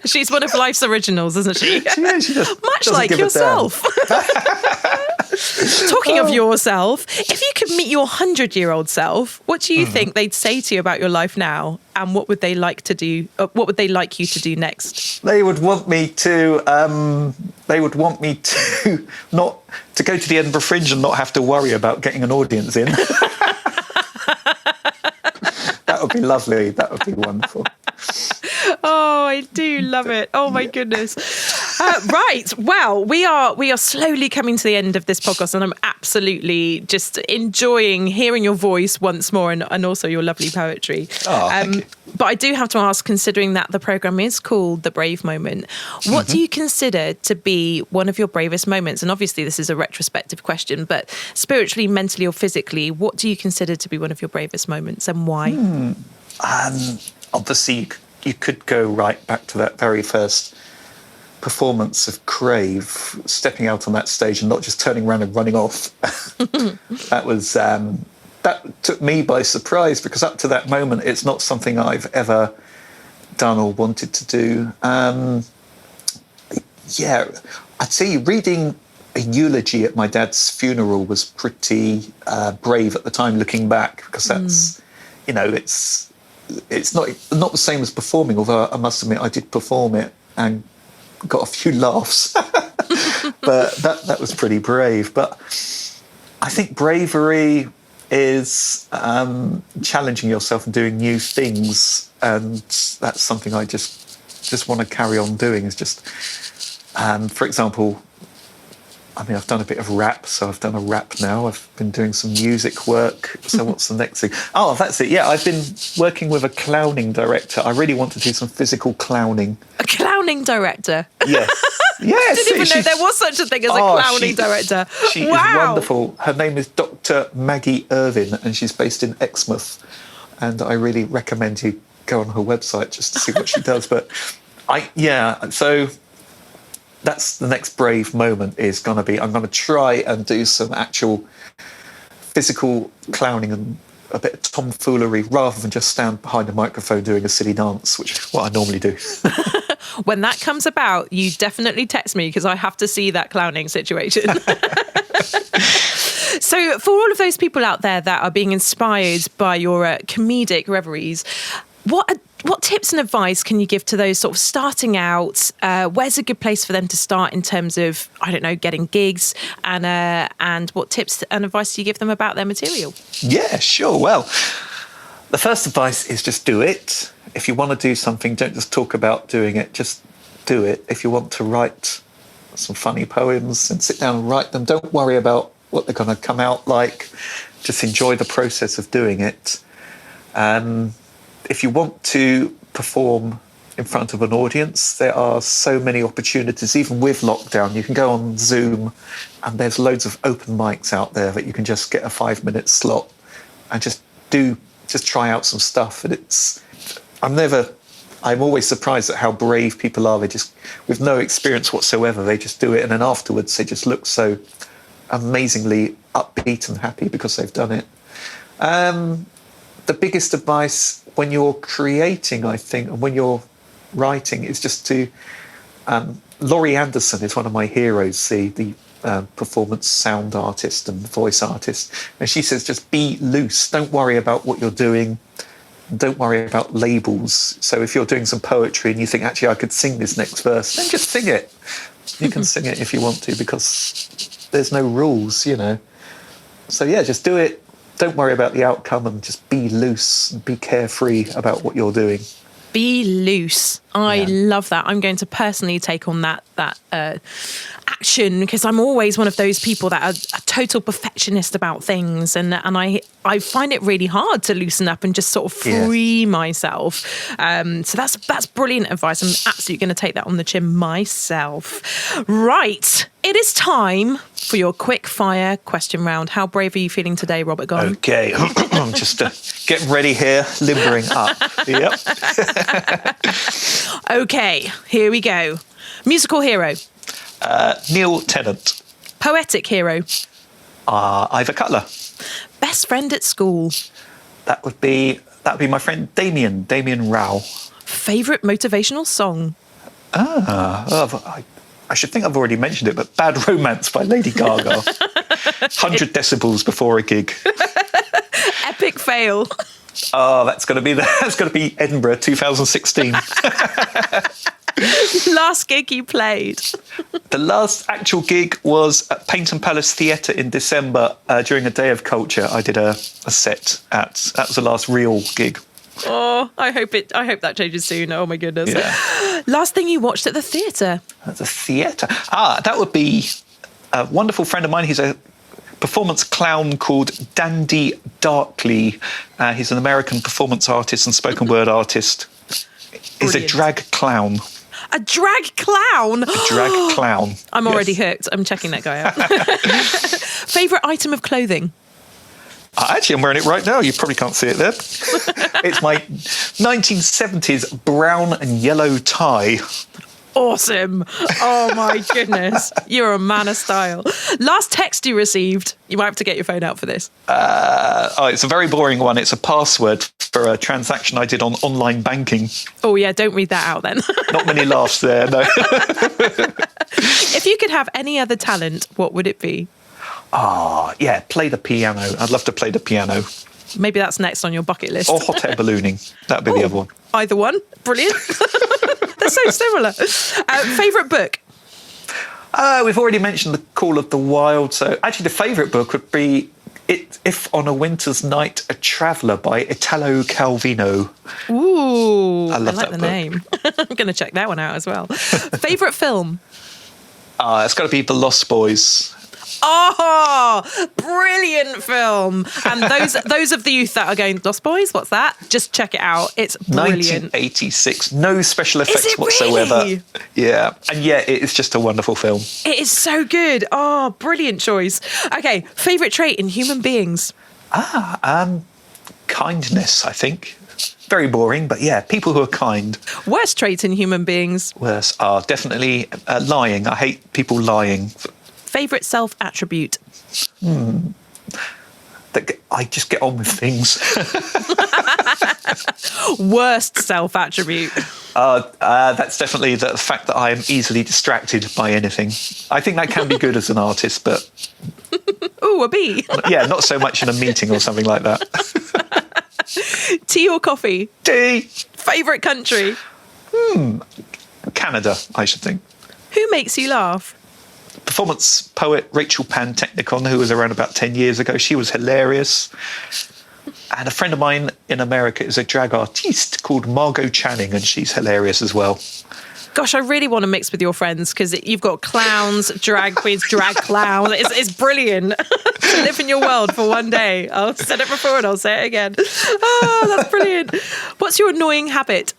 She's one of life's originals, isn't she? She just much like yourself. Talking of yourself, if you could meet your 100-year-old self, what do you think they'd say to you about your life now, and what would they like to do? What would they like you to do next? They would want me to. Not to go to the Edinburgh Fringe and not have to worry about getting an audience in. That would be lovely. That would be wonderful. Oh, I do love it. Oh my goodness. Right. Well, we are slowly coming to the end of this podcast, and I'm absolutely just enjoying hearing your voice once more, and also your lovely poetry. Oh, thank you. But I do have to ask, considering that the programme is called The Brave Moment, what do you consider to be one of your bravest moments? And obviously this is a retrospective question, but spiritually, mentally or physically, what do you consider to be one of your bravest moments, and why? Obviously, you could go right back to that very first performance of Crave, stepping out on that stage and not just turning around and running off. That took me by surprise, because up to that moment, it's not something I've ever done or wanted to do. I'd say reading a eulogy at my dad's funeral was pretty brave at the time, looking back, because that's, it's not the same as performing, although I must admit I did perform it and got a few laughs. But that was pretty brave. But I think bravery is challenging yourself and doing new things, and that's something I just want to carry on doing. Is just, for example, I mean, I've done a bit of rap, so I've done a rap now. I've been doing some music work. So what's the next thing? Oh, that's it. Yeah, I've been working with a clowning director. I really want to do some physical clowning. A clowning director? Yes. Yes. I didn't even know there was such a thing as a clowning director. She is wonderful. Her name is Dr. Maggie Irvin, and she's based in Exmouth. And I really recommend you go on her website just to see what she does. But so that's the next brave moment, is going to be, I'm going to try and do some actual physical clowning and a bit of tomfoolery, rather than just stand behind a microphone doing a silly dance, which is what I normally do. When that comes about, you definitely text me because I have to see that clowning situation. So for all of those people out there that are being inspired by your comedic reveries, what tips and advice can you give to those sort of starting out? Where's a good place for them to start in terms of, I don't know, getting gigs, and what tips and advice do you give them about their material? Yeah, sure. Well, the first advice is just do it. If you want to do something, don't just talk about doing it, just do it. If you want to write some funny poems, and sit down and write them, don't worry about what they're going to come out like. Just enjoy the process of doing it. If you want to perform in front of an audience, there are so many opportunities, even with lockdown. You can go on Zoom and there's loads of open mics out there that you can just get a 5-minute slot and just try out some stuff. And I'm always surprised at how brave people are. They just, with no experience whatsoever, they just do it. And then afterwards, they just look so amazingly upbeat and happy because they've done it. The biggest advice when you're creating, I think, and when you're writing, is just to... Laurie Anderson is one of my heroes, the performance sound artist and voice artist. And she says, just be loose. Don't worry about what you're doing. Don't worry about labels. So if you're doing some poetry and you think, actually, I could sing this next verse, then just sing it. You can sing it if you want to, because there's no rules, you know. So yeah, just do it. Don't worry about the outcome and just be loose and be carefree about what you're doing. Be loose. I love that. I'm going to personally take on that action, because I'm always one of those people that are a total perfectionist about things, and I find it really hard to loosen up and just sort of free myself. So that's brilliant advice. I'm absolutely going to take that on the chin myself. Right. It is time for your quick fire question round. How brave are you feeling today, Robert Garnham? Okay. I'm just getting ready here, limbering up. Yep. Okay, here we go. Musical hero. Neil Tennant. Poetic hero. Ivor Cutler. Best friend at school. That would be my friend Damien Rao. Favourite motivational song. I should think I've already mentioned it, but Bad Romance by Lady Gaga. 100 decibels before a gig. Epic fail. Oh, that's going to be Edinburgh 2016. Last gig you played. The last actual gig was at Paynton Palace Theatre in December during a day of culture. I did a set that was the last real gig. Oh, I hope that changes soon. Oh my goodness. Yeah. Last thing you watched at the theatre? At the theatre? That would be a wonderful friend of mine. He's a performance clown called Dandy Darkly. He's an American performance artist and spoken word artist. He's a drag clown. A drag clown? A drag clown. I'm already hooked. I'm checking that guy out. Favourite item of clothing? Actually, I'm wearing it right now. You probably can't see it there. It's my 1970s brown and yellow tie. Awesome. Oh my goodness. You're a man of style. Last text you received. You might have to get your phone out for this. It's a very boring one. It's a password for a transaction I did on online banking. Oh yeah, don't read that out then. Not many laughs there, no. If you could have any other talent, what would it be? Play the piano. I'd love to play the piano. Maybe that's next on your bucket list. Or hot air ballooning. That'd be the other one. Either one. Brilliant. They're so similar. Favourite book? We've already mentioned The Call of the Wild. So actually the favourite book would be If on a Winter's Night, A Traveller by Italo Calvino. Ooh, I love like that the book. name. I'm going to check that one out as well. Favourite film? It's got to be The Lost Boys. Oh, brilliant film. And those of the youth that are going, Lost Boys, what's that? Just check it out. It's brilliant. 1986. No special effects Is it whatsoever. Really? Yeah. And it is just a wonderful film. It is so good. Oh, brilliant choice. Okay, favourite trait in human beings? Kindness, I think. Very boring, but yeah, people who are kind. Worst trait in human beings? Worse are definitely lying. I hate people lying. Favourite self-attribute? I just get on with things. Worst self-attribute. That's definitely the fact that I am easily distracted by anything. I think that can be good as an artist, but... Ooh, a bee. Yeah, not so much in a meeting or something like that. Tea or coffee? Tea. Favourite country? Canada, I should think. Who makes you laugh? Performance poet Rachel Pantechnicon, who was around about 10 years ago. She was hilarious. And a friend of mine in America is a drag artiste called Margot Channing, and she's hilarious as well. Gosh, I really want to mix with your friends because you've got clowns, drag queens, drag clowns. It's brilliant to live in your world for one day. I've said it before and I'll say it again. Oh, that's brilliant. What's your annoying habit?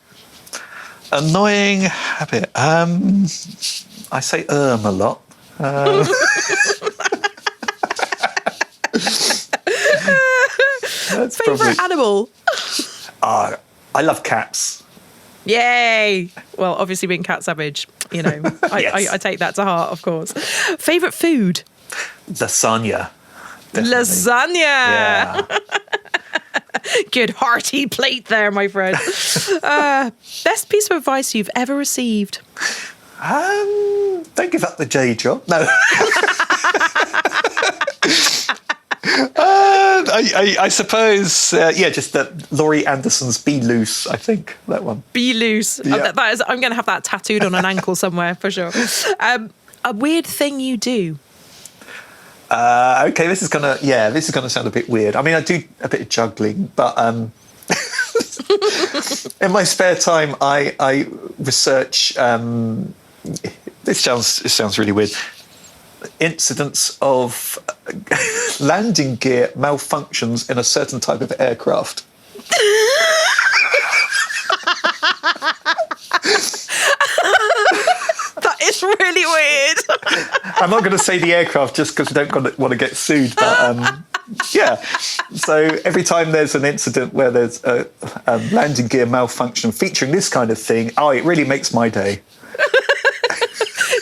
Annoying habit? I say a lot. Favourite animal? I love cats. Yay! Well, obviously being cat savage, you know, Yes. I take that to heart, of course. Favourite food? Lasagna. Definitely. Lasagna! Yeah. Good hearty plate there, my friend. Best piece of advice you've ever received? Don't give up the J job. No. I suppose, Just that Laurie Anderson's Be Loose, I think, that one. Be loose. Yeah. I'm going to have that tattooed on an ankle somewhere for sure. A weird thing you do? Okay, this is gonna sound a bit weird. I mean, I do a bit of juggling, but in my spare time, I research. This sounds really weird. Incidents of landing gear malfunctions in a certain type of aircraft. That is really weird. I'm not going to say the aircraft just because I don't want to get sued, but yeah. So every time there's an incident where there's a landing gear malfunction featuring this kind of thing, it really makes my day.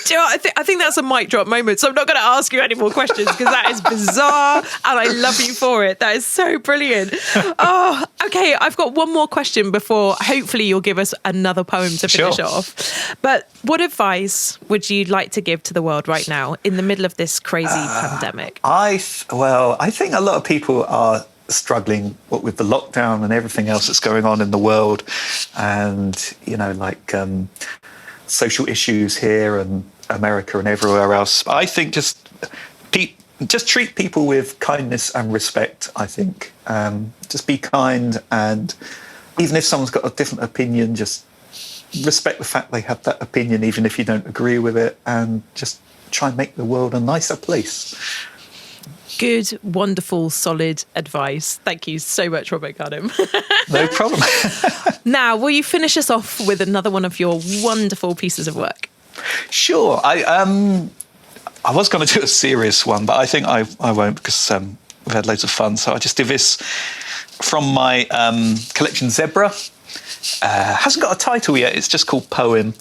Do you know what? I think that's a mic drop moment, so I'm not going to ask you any more questions because that is bizarre and I love you for it. That is so brilliant. Oh, okay, I've got one more question before hopefully you'll give us another poem to finish off. But what advice would you like to give to the world right now in the middle of this crazy pandemic? I think a lot of people are struggling with the lockdown and everything else that's going on in the world, and social issues here and America and everywhere else. I think just treat people with kindness and respect. I think just be kind, and even if someone's got a different opinion, just respect the fact they have that opinion, even if you don't agree with it, and just try and make the world a nicer place. Good, wonderful, solid advice. Thank you so much, Robert Garnham. no problem. Now, will you finish us off with another one of your wonderful pieces of work? Sure. I was going to do a serious one, but I think I won't because we've had loads of fun. So I just do this from my collection Zebra. Hasn't got a title yet. It's just called Poem.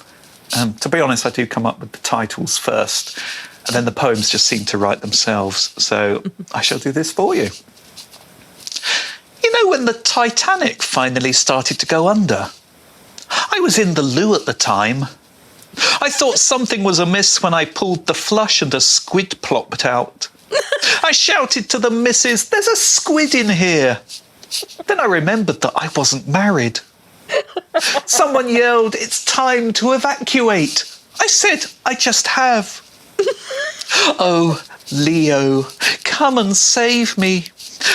To be honest, I do come up with the titles first, and then the poems just seem to write themselves. So I shall do this for you. You know, when the Titanic finally started to go under, I was in the loo at the time. I thought something was amiss when I pulled the flush and a squid plopped out. I shouted to the missus, "There's a squid in here." Then I remembered that I wasn't married. Someone yelled, "It's time to evacuate." I said, "I just have." Oh, Leo, come and save me.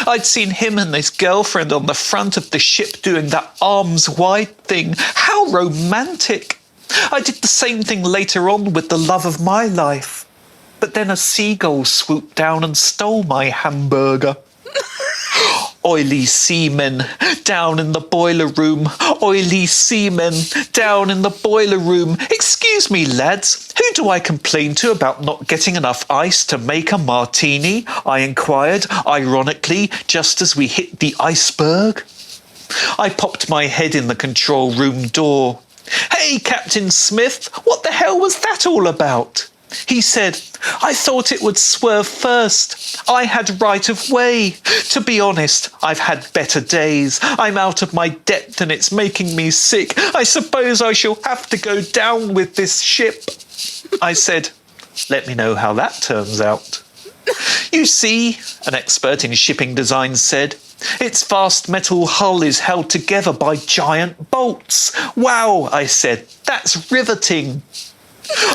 I'd seen him and his girlfriend on the front of the ship doing that arms wide thing. How romantic. I did the same thing later on with the love of my life. But then a seagull swooped down and stole my hamburger. Oily seamen down in the boiler room. Oily seamen down in the boiler room. Excuse me, lads, who do I complain to about not getting enough ice to make a martini? I inquired, ironically, just as we hit the iceberg. I popped my head in the control room door. "Hey, Captain Smith, what the hell was that all about?" He said, I thought it would swerve first. I had right of way. To be honest, I've had better days. I'm out of my depth and it's making me sick. I suppose I shall have to go down with this ship. I said, let me know how that turns out. You see, an expert in shipping design said, its vast metal hull is held together by giant bolts. Wow, I said, that's riveting.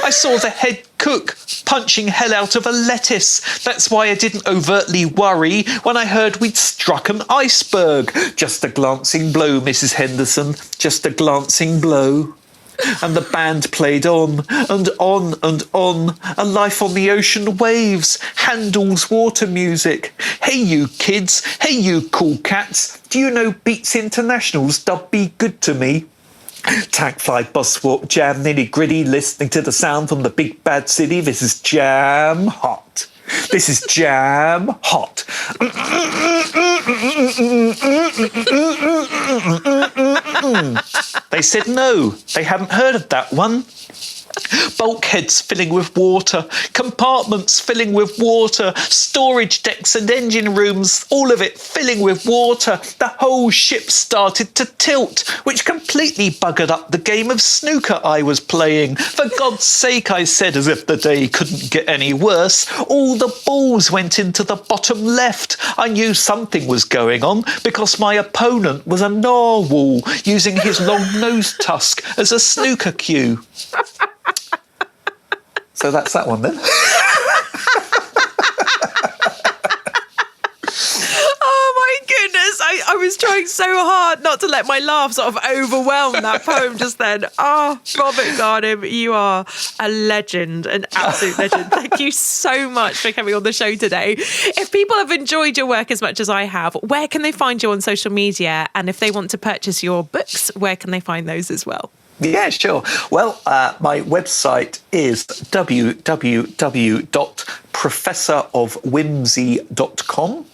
I saw the head cook punching hell out of a lettuce. That's why I didn't overtly worry when I heard we'd struck an iceberg. Just a glancing blow, Mrs. Henderson, just a glancing blow. And the band played on and on and on. A life on the ocean waves. Handel's water music. Hey you kids, hey you cool cats. Do you know Beats International's Dub Be Good to Me? Tank fly, bus walk, jam, nitty gritty, listening to the sound from the big bad city. This is jam hot. This is jam hot. They said no, they hadn't heard of that one. Bulkheads filling with water, compartments filling with water, storage decks and engine rooms, all of it filling with water. The whole ship started to tilt, which completely buggered up the game of snooker I was playing. For God's sake, I said, as if the day couldn't get any worse. All the balls went into the bottom left. I knew something was going on because my opponent was a narwhal using his long nose tusk as a snooker cue. So that's that one then. Oh my goodness, I was trying so hard not to let my laugh sort of overwhelm that poem just then. Oh, Robert Garnham, you are a legend, an absolute legend. Thank you so much for coming on the show today. If people have enjoyed your work as much as I have, where can they find you on social media? And if they want to purchase your books, where can they find those as well? Yeah, sure. Well, my website is www.professorofwhimsy.com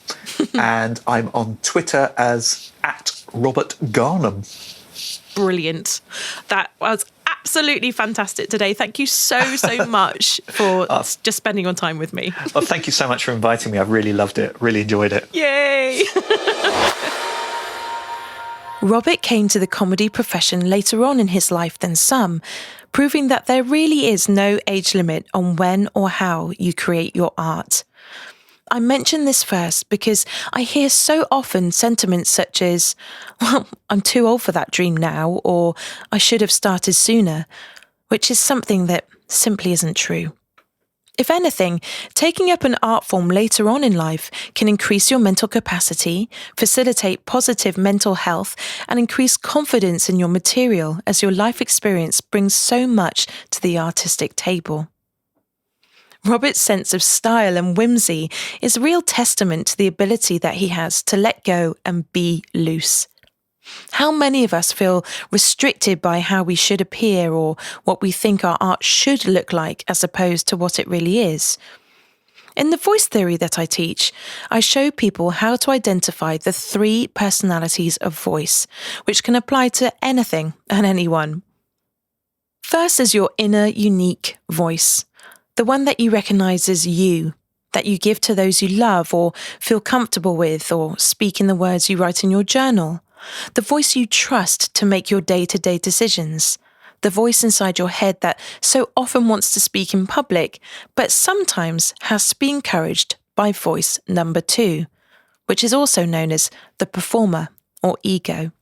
and I'm on Twitter as @RobertGarnham. Brilliant. That was absolutely fantastic today. Thank you so much for just spending your time with me. Well, thank you so much for inviting me. I've really loved it. Really enjoyed it. Yay! Robert came to the comedy profession later on in his life than some, proving that there really is no age limit on when or how you create your art. I mention this first because I hear so often sentiments such as, well, I'm too old for that dream now, or I should have started sooner, which is something that simply isn't true. If anything, taking up an art form later on in life can increase your mental capacity, facilitate positive mental health, and increase confidence in your material as your life experience brings so much to the artistic table. Robert's sense of style and whimsy is a real testament to the ability that he has to let go and be loose. How many of us feel restricted by how we should appear or what we think our art should look like as opposed to what it really is? In the voice theory that I teach, I show people how to identify the 3 personalities of voice, which can apply to anything and anyone. First is your inner unique voice, the one that you recognize as you, that you give to those you love or feel comfortable with or speak in the words you write in your journal. The voice you trust to make your day-to-day decisions. The voice inside your head that so often wants to speak in public, but sometimes has to be encouraged by voice number 2, which is also known as the performer or ego.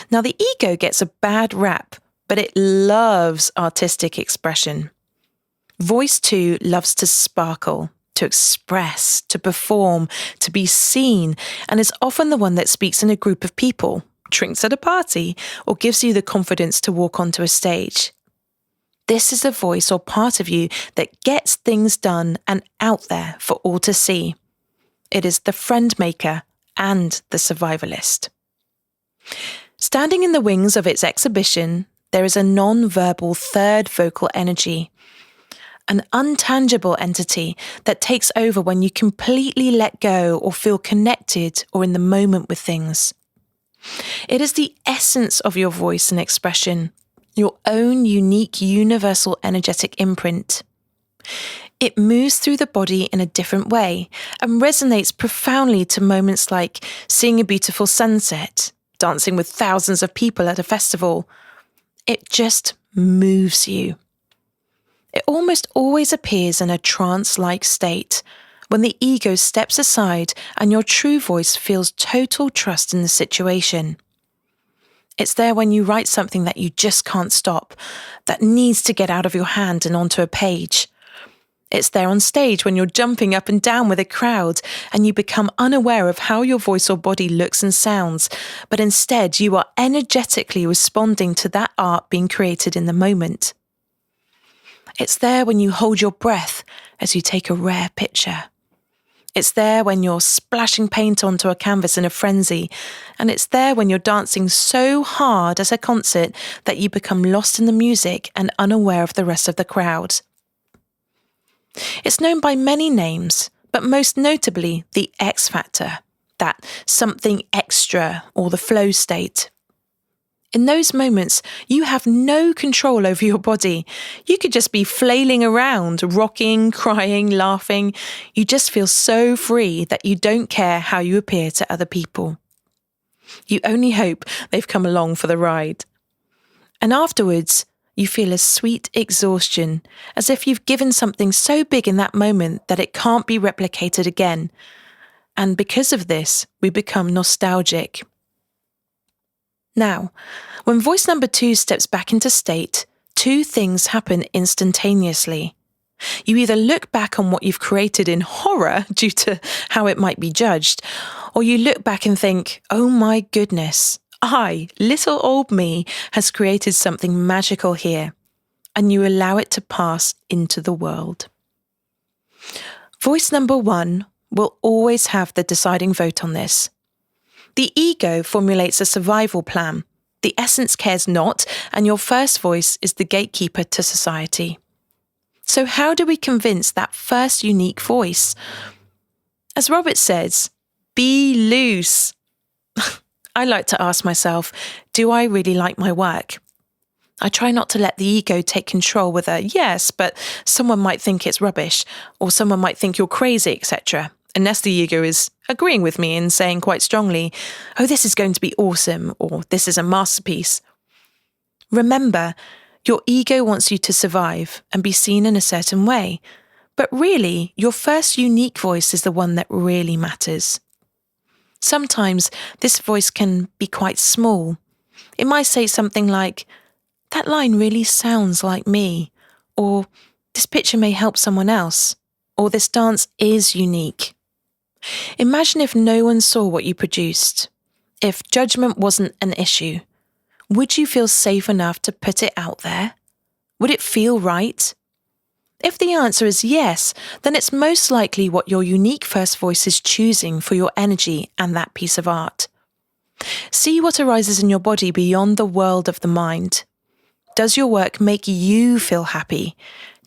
Now, the ego gets a bad rap, but it loves artistic expression. Voice 2 loves to sparkle, to express, to perform, to be seen, and is often the one that speaks in a group of people, drinks at a party, or gives you the confidence to walk onto a stage. This is a voice or part of you that gets things done and out there for all to see. It is the friend maker and the survivalist. Standing in the wings of its exhibition, there is a non-verbal third vocal energy, an untangible entity that takes over when you completely let go or feel connected or in the moment with things. It is the essence of your voice and expression. your own unique universal energetic imprint. It moves through the body in a different way and resonates profoundly to moments like seeing a beautiful sunset, dancing with thousands of people at a festival. It just moves you. It almost always appears in a trance-like state, when the ego steps aside and your true voice feels total trust in the situation. It's there when you write something that you just can't stop, that needs to get out of your hand and onto a page. It's there on stage when you're jumping up and down with a crowd and you become unaware of how your voice or body looks and sounds, but instead you are energetically responding to that art being created in the moment. It's there when you hold your breath as you take a rare picture. It's there when you're splashing paint onto a canvas in a frenzy, and it's there when you're dancing so hard at a concert that you become lost in the music and unaware of the rest of the crowd. It's known by many names, but most notably the X factor, that something extra or the flow state. In those moments, you have no control over your body. You could just be flailing around, rocking, crying, laughing. You just feel so free that you don't care how you appear to other people. You only hope they've come along for the ride. And afterwards, you feel a sweet exhaustion, as if you've given something so big in that moment that it can't be replicated again. And because of this, we become nostalgic. Now, when voice number 2 steps back into state, 2 things happen instantaneously. You either look back on what you've created in horror due to how it might be judged, or you look back and think, oh my goodness, I, little old me, has created something magical here, and you allow it to pass into the world. Voice number 1 will always have the deciding vote on this. The ego formulates a survival plan. The essence cares not, and your first voice is the gatekeeper to society. So how do we convince that first unique voice? As Robert says, be loose. I like to ask myself, do I really like my work? I try not to let the ego take control with a yes, but someone might think it's rubbish, or someone might think you're crazy, etc. Unless the ego is agreeing with me and saying quite strongly, oh, this is going to be awesome, or this is a masterpiece. Remember, your ego wants you to survive and be seen in a certain way, but really, your first unique voice is the one that really matters. Sometimes this voice can be quite small. It might say something like, that line really sounds like me, or this picture may help someone else, or this dance is unique. Imagine if no one saw what you produced. If judgment wasn't an issue, would you feel safe enough to put it out there? Would it feel right? If the answer is yes, then it's most likely what your unique first voice is choosing for your energy and that piece of art. See what arises in your body beyond the world of the mind. Does your work make you feel happy?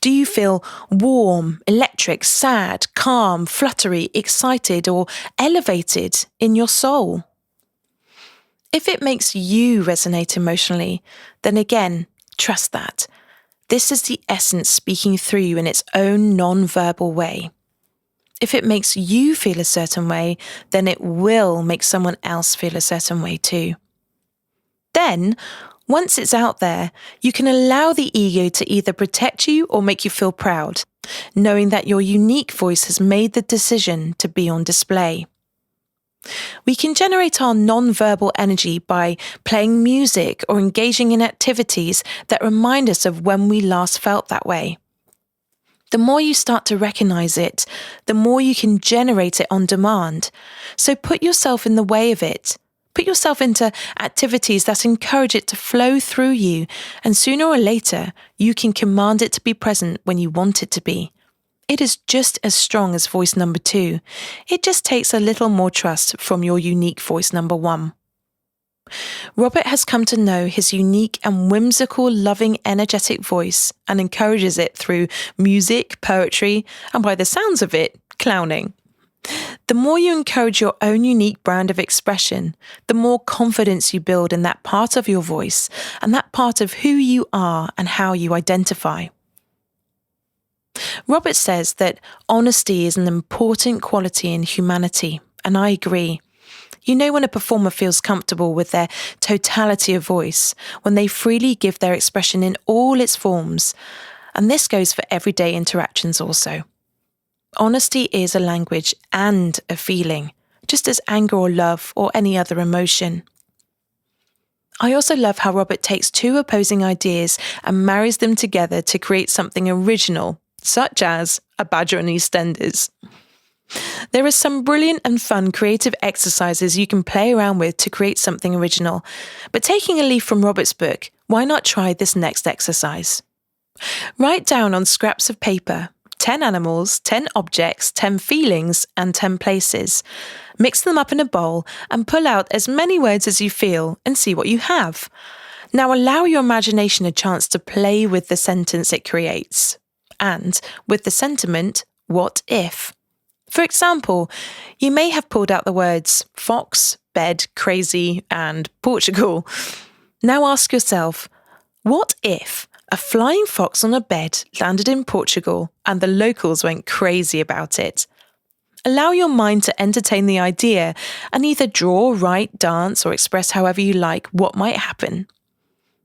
Do you feel warm, electric, sad, calm, fluttery, excited, or elevated in your soul? If it makes you resonate emotionally, then again, trust that. This is the essence speaking through you in its own non-verbal way. If it makes you feel a certain way, then it will make someone else feel a certain way too. Then, once it's out there, you can allow the ego to either protect you or make you feel proud, knowing that your unique voice has made the decision to be on display. We can generate our non-verbal energy by playing music or engaging in activities that remind us of when we last felt that way. The more you start to recognize it, the more you can generate it on demand. So put yourself in the way of it. Put yourself into activities that encourage it to flow through you, and sooner or later, you can command it to be present when you want it to be. It is just as strong as voice number 2. It just takes a little more trust from your unique voice number 1. Robert has come to know his unique and whimsical, loving, energetic voice and encourages it through music, poetry, and by the sounds of it, clowning. The more you encourage your own unique brand of expression, the more confidence you build in that part of your voice and that part of who you are and how you identify. Robert says that honesty is an important quality in humanity, and I agree. You know when a performer feels comfortable with their totality of voice, when they freely give their expression in all its forms, and this goes for everyday interactions also. Honesty is a language and a feeling, just as anger or love or any other emotion. I also love how Robert takes two opposing ideas and marries them together to create something original, such as a badger on EastEnders. There are some brilliant and fun creative exercises you can play around with to create something original, but taking a leaf from Robert's book, why not try this next exercise? Write down on scraps of paper 10 animals, 10 objects, 10 feelings, and 10 places. Mix them up in a bowl and pull out as many words as you feel and see what you have. Now allow your imagination a chance to play with the sentence it creates. And with the sentiment, what if? For example, you may have pulled out the words fox, bed, crazy, and Portugal. Now ask yourself, what if a flying fox on a bed landed in Portugal and the locals went crazy about it? Allow your mind to entertain the idea and either draw, write, dance, or express however you like what might happen.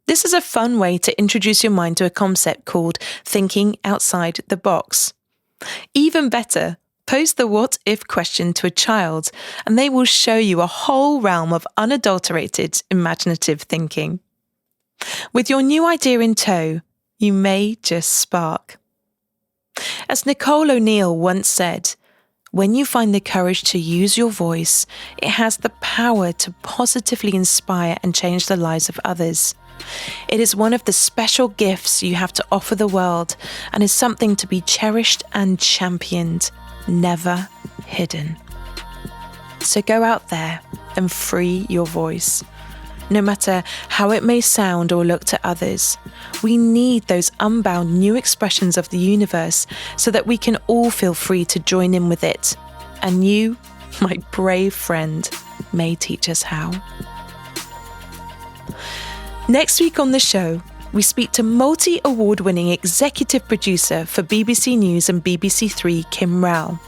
This is a fun way to introduce your mind to a concept called thinking outside the box. Even better, pose the what if question to a child and they will show you a whole realm of unadulterated imaginative thinking. With your new idea in tow, you may just spark. As Nicole O'Neill once said, when you find the courage to use your voice, it has the power to positively inspire and change the lives of others. It is one of the special gifts you have to offer the world and is something to be cherished and championed, never hidden. So go out there and free your voice. No matter how it may sound or look to others, we need those unbound new expressions of the universe so that we can all feel free to join in with it. And you, my brave friend, may teach us how. Next week on the show, we speak to multi-award-winning executive producer for BBC News and BBC Three, Kim Rowell.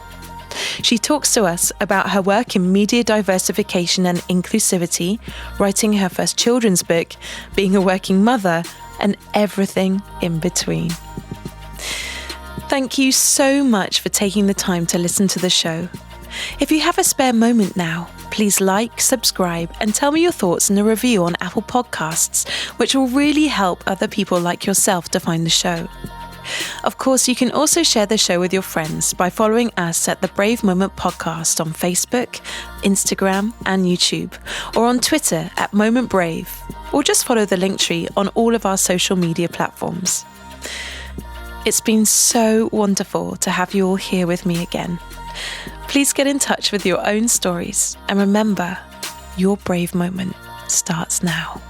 She talks to us about her work in media diversification and inclusivity, writing her first children's book, being a working mother, and everything in between. Thank you so much for taking the time to listen to the show. If you have a spare moment now, please like, subscribe, and tell me your thoughts in a review on Apple Podcasts, which will really help other people like yourself to find the show. Of course, you can also share the show with your friends by following us at the Brave Moment Podcast on Facebook, Instagram, and YouTube, or on Twitter at Moment Brave, or just follow the Linktree on all of our social media platforms. It's been so wonderful to have you all here with me again. Please get in touch with your own stories, and remember, your brave moment starts now.